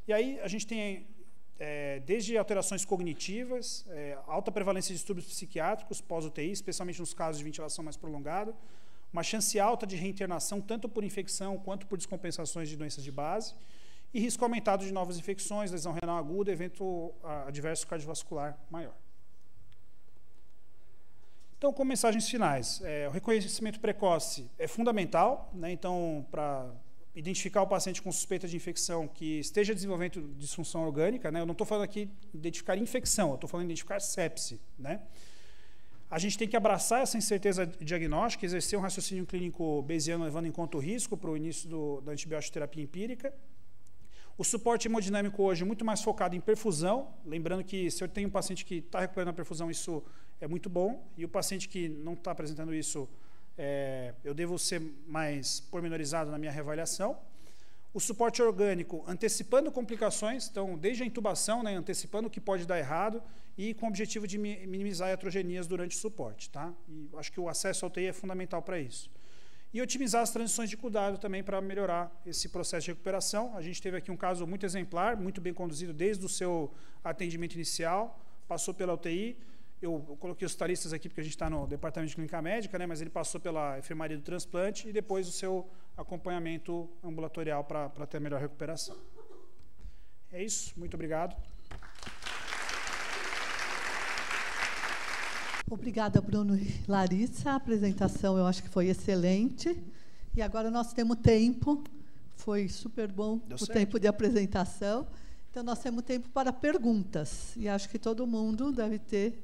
C: E aí a gente tem desde alterações cognitivas, alta prevalência de distúrbios psiquiátricos pós-UTI, especialmente nos casos de ventilação mais prolongada, uma chance alta de reinternação tanto por infecção quanto por descompensações de doenças de base, e risco aumentado de novas infecções, lesão renal aguda, evento adverso cardiovascular maior. Então, como mensagens finais, o reconhecimento precoce é fundamental, né? Então, para identificar o paciente com suspeita de infecção que esteja desenvolvendo disfunção orgânica, né? Eu não estou falando aqui de identificar infecção, eu estou falando de identificar sepse, né? A gente tem que abraçar essa incerteza diagnóstica, exercer um raciocínio clínico bayesiano levando em conta o risco para o início da antibiótico terapia empírica. O suporte hemodinâmico hoje é muito mais focado em perfusão, lembrando que se eu tenho um paciente que está recuperando a perfusão, isso é muito bom, e o paciente que não está apresentando isso, eu devo ser mais pormenorizado na minha reavaliação. O suporte orgânico, antecipando complicações, então, desde a intubação, né, antecipando o que pode dar errado, e com o objetivo de minimizar iatrogenias durante o suporte. Tá? E acho que o acesso ao UTI é fundamental para isso. E otimizar as transições de cuidado também para melhorar esse processo de recuperação. A gente teve aqui um caso muito exemplar, muito bem conduzido desde o seu atendimento inicial, passou pela UTI. Eu coloquei os taristas aqui porque a gente está no departamento de clínica médica, né, mas ele passou pela enfermaria do transplante e depois o seu acompanhamento ambulatorial para ter a melhor recuperação. É isso, muito obrigado.
A: Obrigada, Bruno e Larissa. A apresentação eu acho que foi excelente. E agora nós temos tempo, foi super bom o tempo de apresentação. Então, nós temos tempo para perguntas. E acho que todo mundo deve ter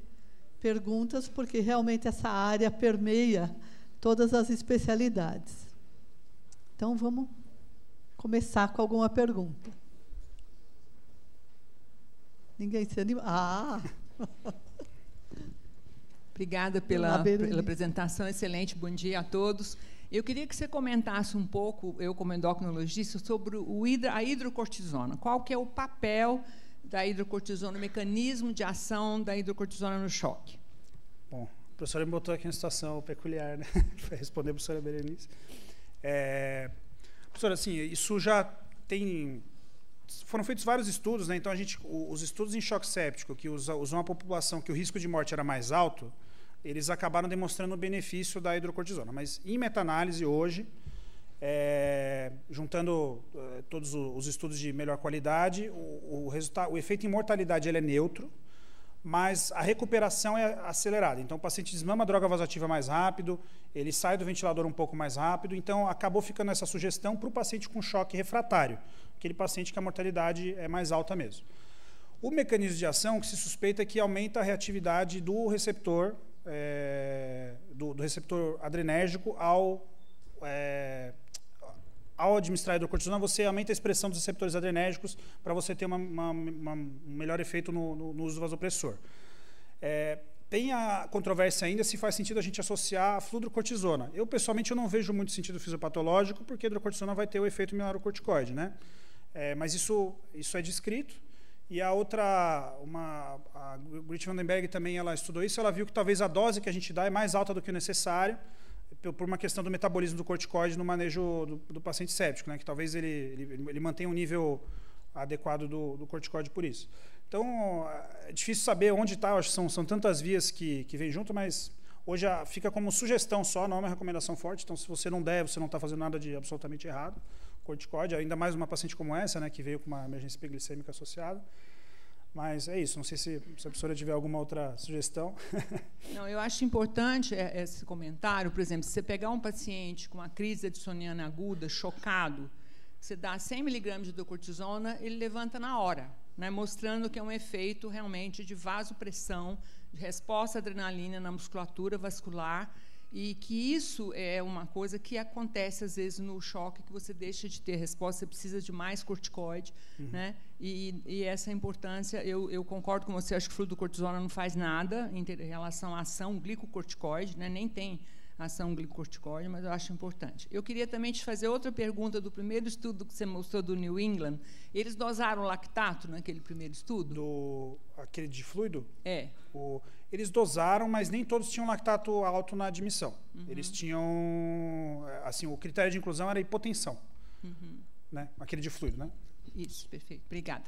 A: perguntas, porque realmente essa área permeia todas as especialidades. Então, vamos começar com alguma pergunta. Ninguém se anima? Ah!
D: Obrigada pela apresentação excelente. Bom dia a todos. Eu queria que você comentasse um pouco, eu como endocrinologista, sobre a hidrocortisona. Qual que é o papel da hidrocortisona, o mecanismo de ação da hidrocortisona no choque?
C: Bom, a professora me botou aqui em uma situação peculiar, né? Para responder a professora Berenice. Professora, assim, isso já tem... Foram feitos vários estudos, né? Então, os estudos em choque séptico, que usam uma população que o risco de morte era mais alto, eles acabaram demonstrando o benefício da hidrocortisona. Mas, em meta-análise, hoje, juntando todos os estudos de melhor qualidade, o efeito em mortalidade ele é neutro, mas a recuperação é acelerada. Então, o paciente desmama a droga vasoativa mais rápido, ele sai do ventilador um pouco mais rápido, então acabou ficando essa sugestão para o paciente com choque refratário, aquele paciente que a mortalidade é mais alta mesmo. O mecanismo de ação que se suspeita é que aumenta a reatividade do receptor, do receptor adrenérgico ao administrar a hidrocortisona, você aumenta a expressão dos receptores adrenérgicos para você ter um melhor efeito no uso do vasopressor. Tem a controvérsia ainda se faz sentido a gente associar a fludrocortisona. Eu, pessoalmente, eu não vejo muito sentido fisiopatológico, porque a hidrocortisona vai ter o efeito mineralocorticoide, né? Mas isso é descrito. E a outra, a Grit Vandenberg também ela estudou isso, ela viu que talvez a dose que a gente dá é mais alta do que o necessário, por uma questão do metabolismo do corticoide no manejo do paciente séptico, né? Que talvez ele mantenha um nível adequado do corticoide por isso. Então, é difícil saber onde está, acho que são tantas vias que vêm junto, mas hoje fica como sugestão só, não é uma recomendação forte, então se você não der, você não está fazendo nada de absolutamente errado, corticoide, ainda mais uma paciente como essa, né, que veio com uma emergência hipoglicêmica associada. Mas é isso, não sei se a professora tiver alguma outra sugestão.
D: Não, eu acho importante esse comentário. Por exemplo, se você pegar um paciente com uma crise addisoniana aguda, chocado, você dá 100 mg de hidrocortisona, ele levanta na hora, né, mostrando que é um efeito realmente de vasopressão, de resposta à adrenalina na musculatura vascular, e que isso é uma coisa que acontece às vezes no choque, que você deixa de ter resposta, você precisa de mais corticoide, né? E essa importância, eu concordo com você, acho que o fluidocortisona não faz nada em relação à ação glicocorticoide, né? Nem tem ação glicocorticoide, mas eu acho importante. Eu queria também te fazer outra pergunta do primeiro estudo que você mostrou do New England. Eles dosaram lactato naquele primeiro estudo?
C: Aquele de fluido?
D: É.
C: Eles dosaram, mas nem todos tinham lactato alto na admissão. Eles tinham... assim, o critério de inclusão era hipotensão. Né? Aquele de fluido, né?
D: Isso, perfeito. Obrigada.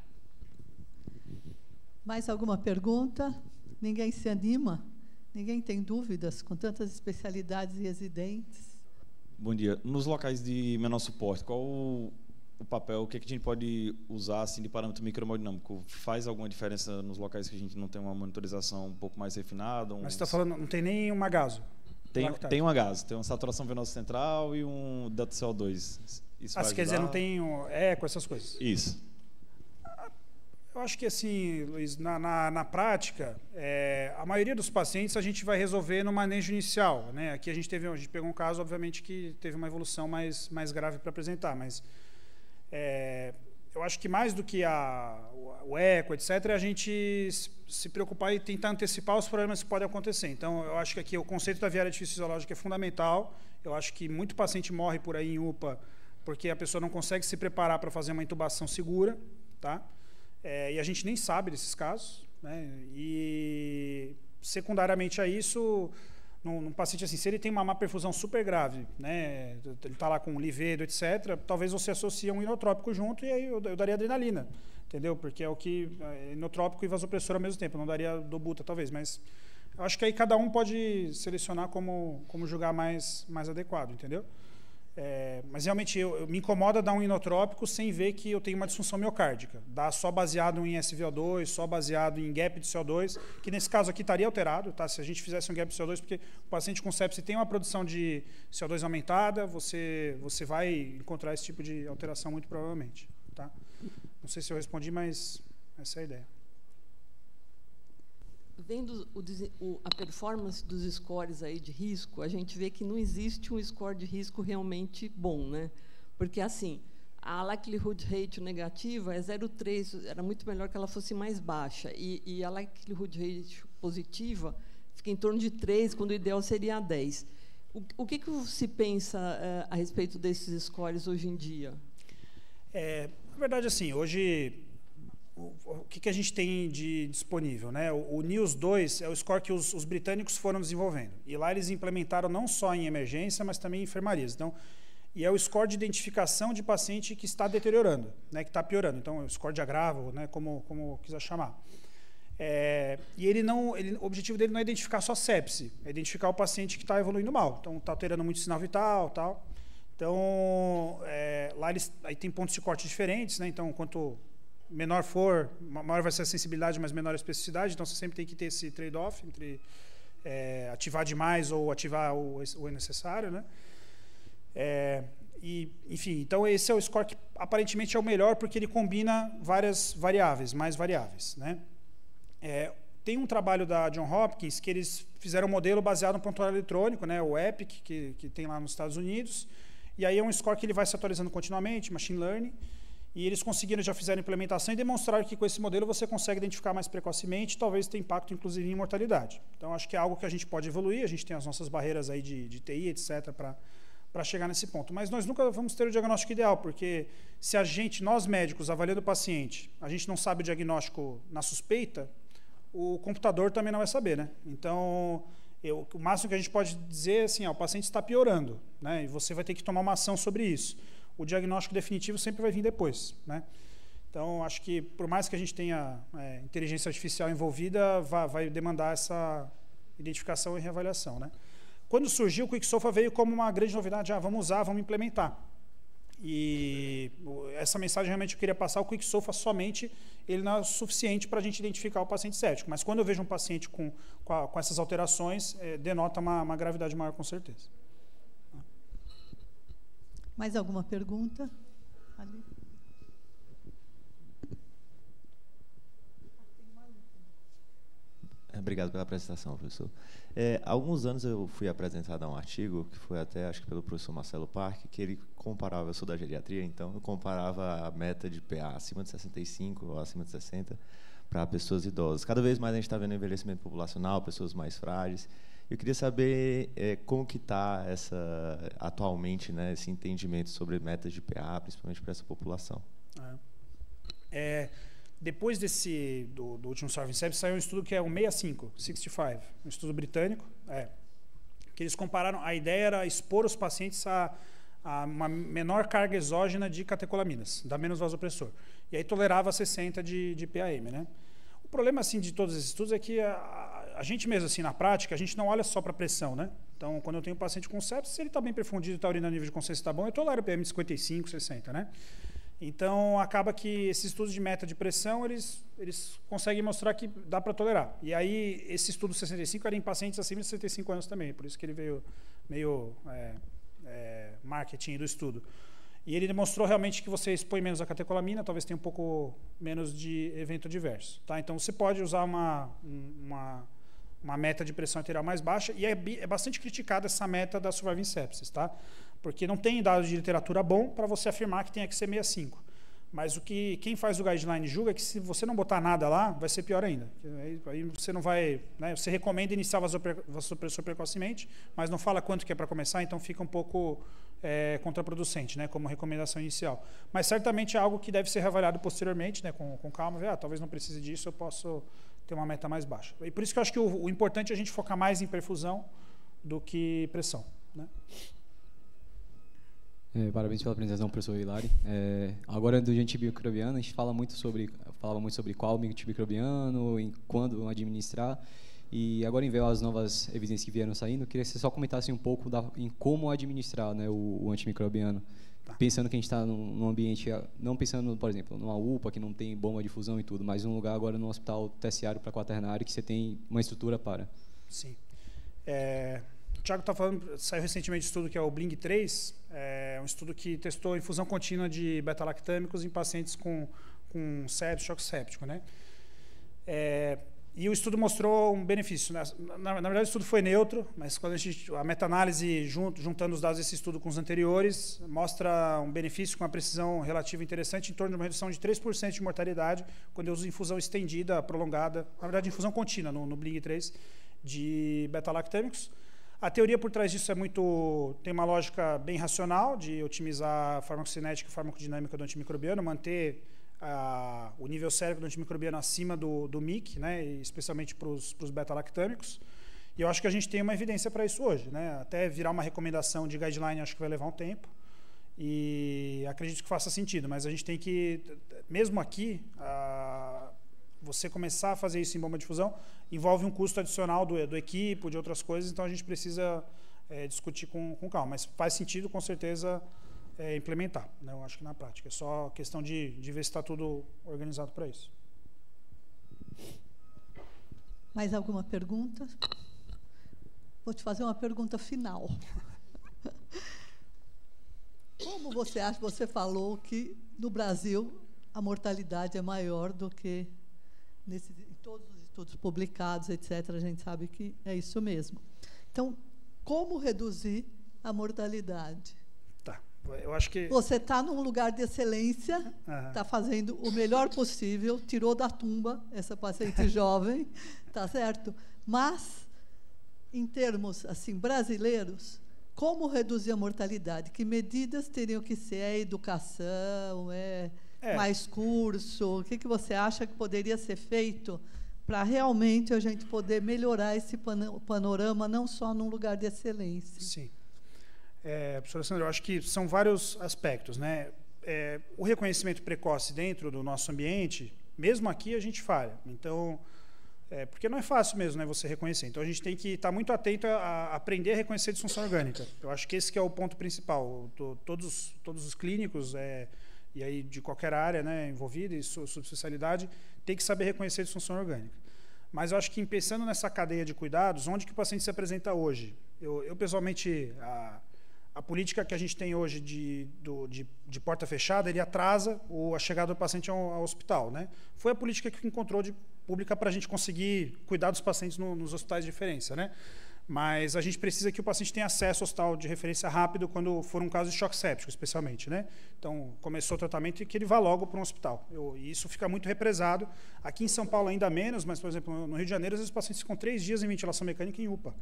A: Mais alguma pergunta? Ninguém se anima? Ninguém tem dúvidas com tantas especialidades e residentes?
E: Bom dia. Nos locais de menor suporte, qual o papel, o que a gente pode usar assim, de parâmetro microhemodinâmico? Faz alguma diferença nos locais que a gente não tem uma monitorização um pouco mais refinada?
C: Mas você está falando, não tem nem um agaso?
E: Tem um agaso, tem uma saturação venosa central e um duto CO2. Isso
C: você quer dizer, não tem eco, essas coisas?
E: Isso.
C: Eu acho que, assim, Luiz, na prática, a maioria dos pacientes a gente vai resolver no manejo inicial, né? Aqui a gente pegou um caso, obviamente, que teve uma evolução mais grave para apresentar, mas eu acho que mais do que o eco, etc., a gente se preocupar e tentar antecipar os problemas que podem acontecer. Então, eu acho que aqui o conceito da viária fisiológica é fundamental. Eu acho que muito paciente morre por aí em UPA porque a pessoa não consegue se preparar para fazer uma intubação segura, tá? E a gente nem sabe desses casos, né? E secundariamente a isso, num paciente assim, se ele tem uma má perfusão super grave, né? Ele está lá com livedo, etc., talvez você associe um inotrópico junto e aí eu daria adrenalina, entendeu? Porque é o que é inotrópico e vasopressor ao mesmo tempo, não daria dobuta talvez, mas eu acho que aí cada um pode selecionar como julgar mais adequado, entendeu? Mas realmente me incomoda dar um inotrópico sem ver que eu tenho uma disfunção miocárdica. Dar só baseado em SVO2, só baseado em gap de CO2, que nesse caso aqui estaria alterado, tá? Se a gente fizesse um gap de CO2, porque o paciente com sepse tem uma produção de CO2 aumentada, você vai encontrar esse tipo de alteração muito provavelmente. Tá? Não sei se eu respondi, mas essa é a ideia.
F: Vendo a performance dos scores aí de risco, a gente vê que não existe um score de risco realmente bom, né? Porque, assim, a likelihood ratio negativa é 0,3, era muito melhor que ela fosse mais baixa, e a likelihood ratio positiva fica em torno de 3, quando o ideal seria 10. O que se pensa a respeito desses scores hoje em dia?
C: Na verdade, assim, hoje... O que a gente tem de disponível, né? O NIOS 2 é o score que os britânicos foram desenvolvendo. E lá eles implementaram não só em emergência, mas também em enfermarias. Então, e é o score de identificação de paciente que está deteriorando, né? Que está piorando. Então, é o score de agravo, né? Como quiser chamar. E o objetivo dele não é identificar só sepse, é identificar o paciente que está evoluindo mal. Então, está alterando muito sinal vital, tal. Então, lá aí tem pontos de corte diferentes, né? Então, quanto menor for, maior vai ser a sensibilidade, mas menor a especificidade. Então, você sempre tem que ter esse trade-off entre ativar demais ou ativar o necessário, né? Enfim, então esse é o score que aparentemente é o melhor porque ele combina várias variáveis, mais variáveis, né? Tem um trabalho da John Hopkins que eles fizeram um modelo baseado no prontuário eletrônico, né? O EPIC, que tem lá nos Estados Unidos. E aí é um score que ele vai se atualizando continuamente, machine learning. E eles já fizeram implementação e demonstraram que com esse modelo você consegue identificar mais precocemente, talvez tenha impacto inclusive em mortalidade. Então acho que é algo que a gente pode evoluir, a gente tem as nossas barreiras aí de TI, etc, para chegar nesse ponto. Mas nós nunca vamos ter o diagnóstico ideal, porque se nós médicos, avaliando o paciente, a gente não sabe o diagnóstico na suspeita, o computador também não vai saber, né? Então, o máximo que a gente pode dizer é assim, o paciente está piorando, né? E você vai ter que tomar uma ação sobre isso. O diagnóstico definitivo sempre vai vir depois, né? Então, acho que, por mais que a gente tenha inteligência artificial envolvida, vai demandar essa identificação e reavaliação, né? Quando surgiu, o QuickSOFA veio como uma grande novidade. Vamos usar, vamos implementar. E essa mensagem realmente eu queria passar. O QuickSOFA somente ele não é o suficiente para a gente identificar o paciente séptico. Mas quando eu vejo um paciente com essas alterações, denota uma gravidade maior, com certeza.
A: Mais alguma pergunta? Ali.
G: Obrigado pela apresentação, professor. Há alguns anos eu fui apresentado a um artigo, que foi até, acho que pelo professor Marcelo Parque, que ele comparava, eu sou da geriatria, então eu comparava a meta de PA acima de 65 ou acima de 60 para pessoas idosas. Cada vez mais a gente está vendo envelhecimento populacional, pessoas mais frágeis. Eu queria saber como que está atualmente, né, esse entendimento sobre metas de PA, principalmente para essa população.
C: Depois do último Survey Sepsis, saiu um estudo que é o 65, um estudo britânico, que eles compararam, a ideia era expor os pacientes a uma menor carga exógena de catecolaminas, dar menos vasopressor. E aí tolerava 60 de PAM, né? O problema, assim, de todos esses estudos é que a gente mesmo, assim, na prática, a gente não olha só para a pressão, né? Então, quando eu tenho um paciente com sepsis, se ele está bem perfundido, está urinando a nível de consciência está bom, eu tolero PM de 55, 60, né? Então, acaba que esses estudos de meta de pressão, eles conseguem mostrar que dá para tolerar. E aí, esse estudo 65 era em pacientes acima de 65 anos também, por isso que ele veio meio marketing do estudo. E ele demonstrou realmente que você expõe menos a catecolamina, talvez tenha um pouco menos de evento adverso. Tá? Então, você pode usar uma meta de pressão arterial mais baixa, e é bastante criticada essa meta da Surviving Sepsis, tá? Porque não tem dados de literatura bom para você afirmar que tenha que ser 65. Mas quem faz o guideline julga que se você não botar nada lá, vai ser pior ainda. Aí você não vai... Né, você recomenda iniciar o vasopressor precocemente, mas não fala quanto que é para começar, então fica um pouco contraproducente, né, como recomendação inicial. Mas certamente é algo que deve ser reavaliado posteriormente, né, com calma, ver, talvez não precise disso, eu posso ter uma meta mais baixa. E por isso que eu acho que o importante é a gente focar mais em perfusão do que pressão, né?
H: Parabéns pela apresentação, professor Hilary. Agora, do antimicrobiano, a gente falava muito sobre qual antimicrobiano, em quando administrar. E agora, em ver as novas evidências que vieram saindo, eu queria que você só comentasse um pouco em como administrar, né, o antimicrobiano. Tá. Pensando que a gente está num ambiente, não pensando, por exemplo, numa UPA que não tem bomba de difusão e tudo, mas um lugar agora no hospital terciário para quaternário que você tem uma estrutura para. Sim.
C: O Thiago está falando, saiu recentemente um estudo que é o BLING-3, um estudo que testou infusão contínua de beta-lactâmicos em pacientes com sepsis, choque séptico, né? E o estudo mostrou um benefício, né? Na verdade, o estudo foi neutro, mas quando a meta-análise, juntando os dados desse estudo com os anteriores, mostra um benefício com uma precisão relativa interessante, em torno de uma redução de 3% de mortalidade, quando eu uso infusão estendida, prolongada, na verdade, infusão contínua no BLING-3, de beta-lactâmicos. A teoria por trás disso tem uma lógica bem racional, de otimizar a farmacocinética e farmacodinâmica do antimicrobiano, manter o nível sérico do antimicrobiano acima do MIC, né, especialmente para os beta-lactâmicos. E eu acho que a gente tem uma evidência para isso hoje, né? Até virar uma recomendação de guideline, acho que vai levar um tempo. E acredito que faça sentido, mas a gente tem que, mesmo aqui, você começar a fazer isso em bomba de difusão envolve um custo adicional do equipo, de outras coisas, então a gente precisa discutir com calma. Mas faz sentido, com certeza, implementar, né? Eu acho que na prática. É só questão de ver se está tudo organizado para isso.
A: Mais alguma pergunta? Vou te fazer uma pergunta final. Como você acha, você falou que no Brasil a mortalidade é maior do que em todos os estudos publicados, etc., a gente sabe que é isso mesmo. Então, como reduzir a mortalidade?
C: Tá, eu acho que...
A: Você está num lugar de excelência, está fazendo o melhor possível, tirou da tumba essa paciente jovem, tá certo? Mas, em termos assim, brasileiros, como reduzir a mortalidade? Que medidas teriam que ser? Educação, mais curso? O que você acha que poderia ser feito para realmente a gente poder melhorar esse panorama, não só num lugar de excelência?
C: Sim. Professora Sandra, eu acho que são vários aspectos, né? O reconhecimento precoce dentro do nosso ambiente, mesmo aqui a gente falha. Então, porque não é fácil mesmo, né, você reconhecer. Então, a gente tem que estar muito atento a aprender a reconhecer a disfunção orgânica. Eu acho que esse que é o ponto principal. Todos os clínicos e aí de qualquer área, né, envolvida e subespecialidade, tem que saber reconhecer a disfunção orgânica. Mas eu acho que, pensando nessa cadeia de cuidados, onde que o paciente se apresenta hoje? Eu pessoalmente, a política que a gente tem hoje de porta fechada, ele atrasa a chegada do paciente ao hospital, né? Foi a política que encontrou de pública para a gente conseguir cuidar dos pacientes nos hospitais de referência, né? Mas a gente precisa que o paciente tenha acesso ao hospital de referência rápido quando for um caso de choque séptico, especialmente, né? Então, começou o tratamento e que ele vá logo para um hospital. E isso fica muito represado. Aqui em São Paulo ainda menos, mas, por exemplo, no Rio de Janeiro, às vezes os pacientes ficam 3 dias em ventilação mecânica em UPA.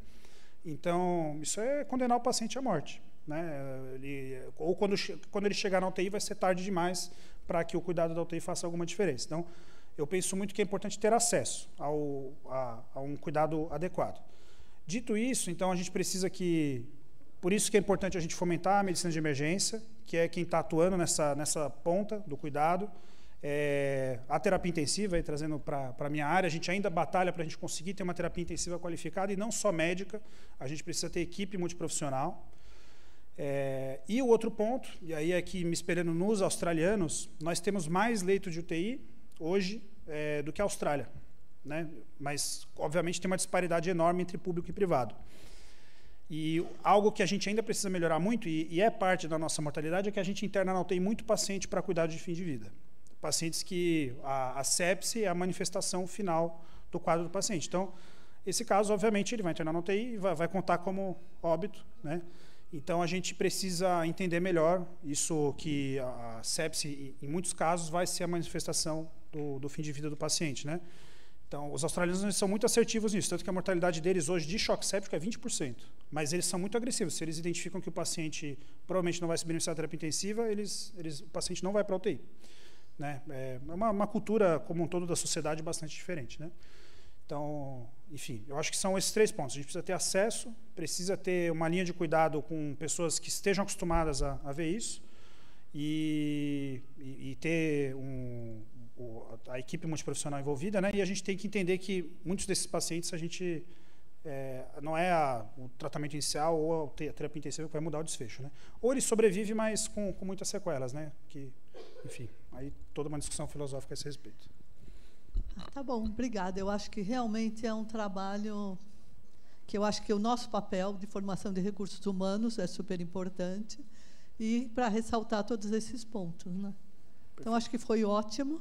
C: Então, isso é condenar o paciente à morte, né? Ou quando ele chegar na UTI, vai ser tarde demais para que o cuidado da UTI faça alguma diferença. Então, eu penso muito que é importante ter acesso a um cuidado adequado. Dito isso, então, a gente precisa por isso que é importante a gente fomentar a medicina de emergência, que é quem está atuando nessa ponta do cuidado. A terapia intensiva, aí, trazendo para a minha área, a gente ainda batalha para a gente conseguir ter uma terapia intensiva qualificada e não só médica, a gente precisa ter equipe multiprofissional. E o outro ponto, e aí é que me espelhando nos australianos, nós temos mais leitos de UTI hoje do que a Austrália, né? Mas, obviamente, tem uma disparidade enorme entre público e privado. E algo que a gente ainda precisa melhorar muito, e é parte da nossa mortalidade, é que a gente interna na UTI muito paciente para cuidado de fim de vida. Pacientes que a sepse é a manifestação final do quadro do paciente. Então, esse caso, obviamente, ele vai internar na UTI e vai contar como óbito, né? Então, a gente precisa entender melhor isso, que a sepse, em muitos casos, vai ser a manifestação do fim de vida do paciente, né? Então, os australianos são muito assertivos nisso, tanto que a mortalidade deles hoje de choque séptico é 20%. Mas eles são muito agressivos. Se eles identificam que o paciente provavelmente não vai se beneficiar da terapia intensiva, o paciente não vai para a UTI. Né? É uma cultura, como um todo, da sociedade bastante diferente. Né? Então, enfim, eu acho que são esses 3 pontos. A gente precisa ter acesso, precisa ter uma linha de cuidado com pessoas que estejam acostumadas a ver isso e ter a equipe multiprofissional envolvida, né? E a gente tem que entender que muitos desses pacientes não é o tratamento inicial ou a terapia intensiva que vai mudar o desfecho, né? Ou ele sobrevive, mas com muitas sequelas, né? Enfim, aí toda uma discussão filosófica a esse respeito.
A: Tá bom, obrigada. Eu acho que realmente é um trabalho que eu acho que o nosso papel de formação de recursos humanos é super importante e para ressaltar todos esses pontos, né? Então, acho que foi ótimo.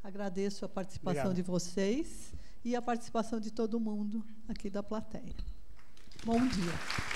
A: Agradeço a participação de vocês e a participação de todo mundo aqui da plateia. Bom dia.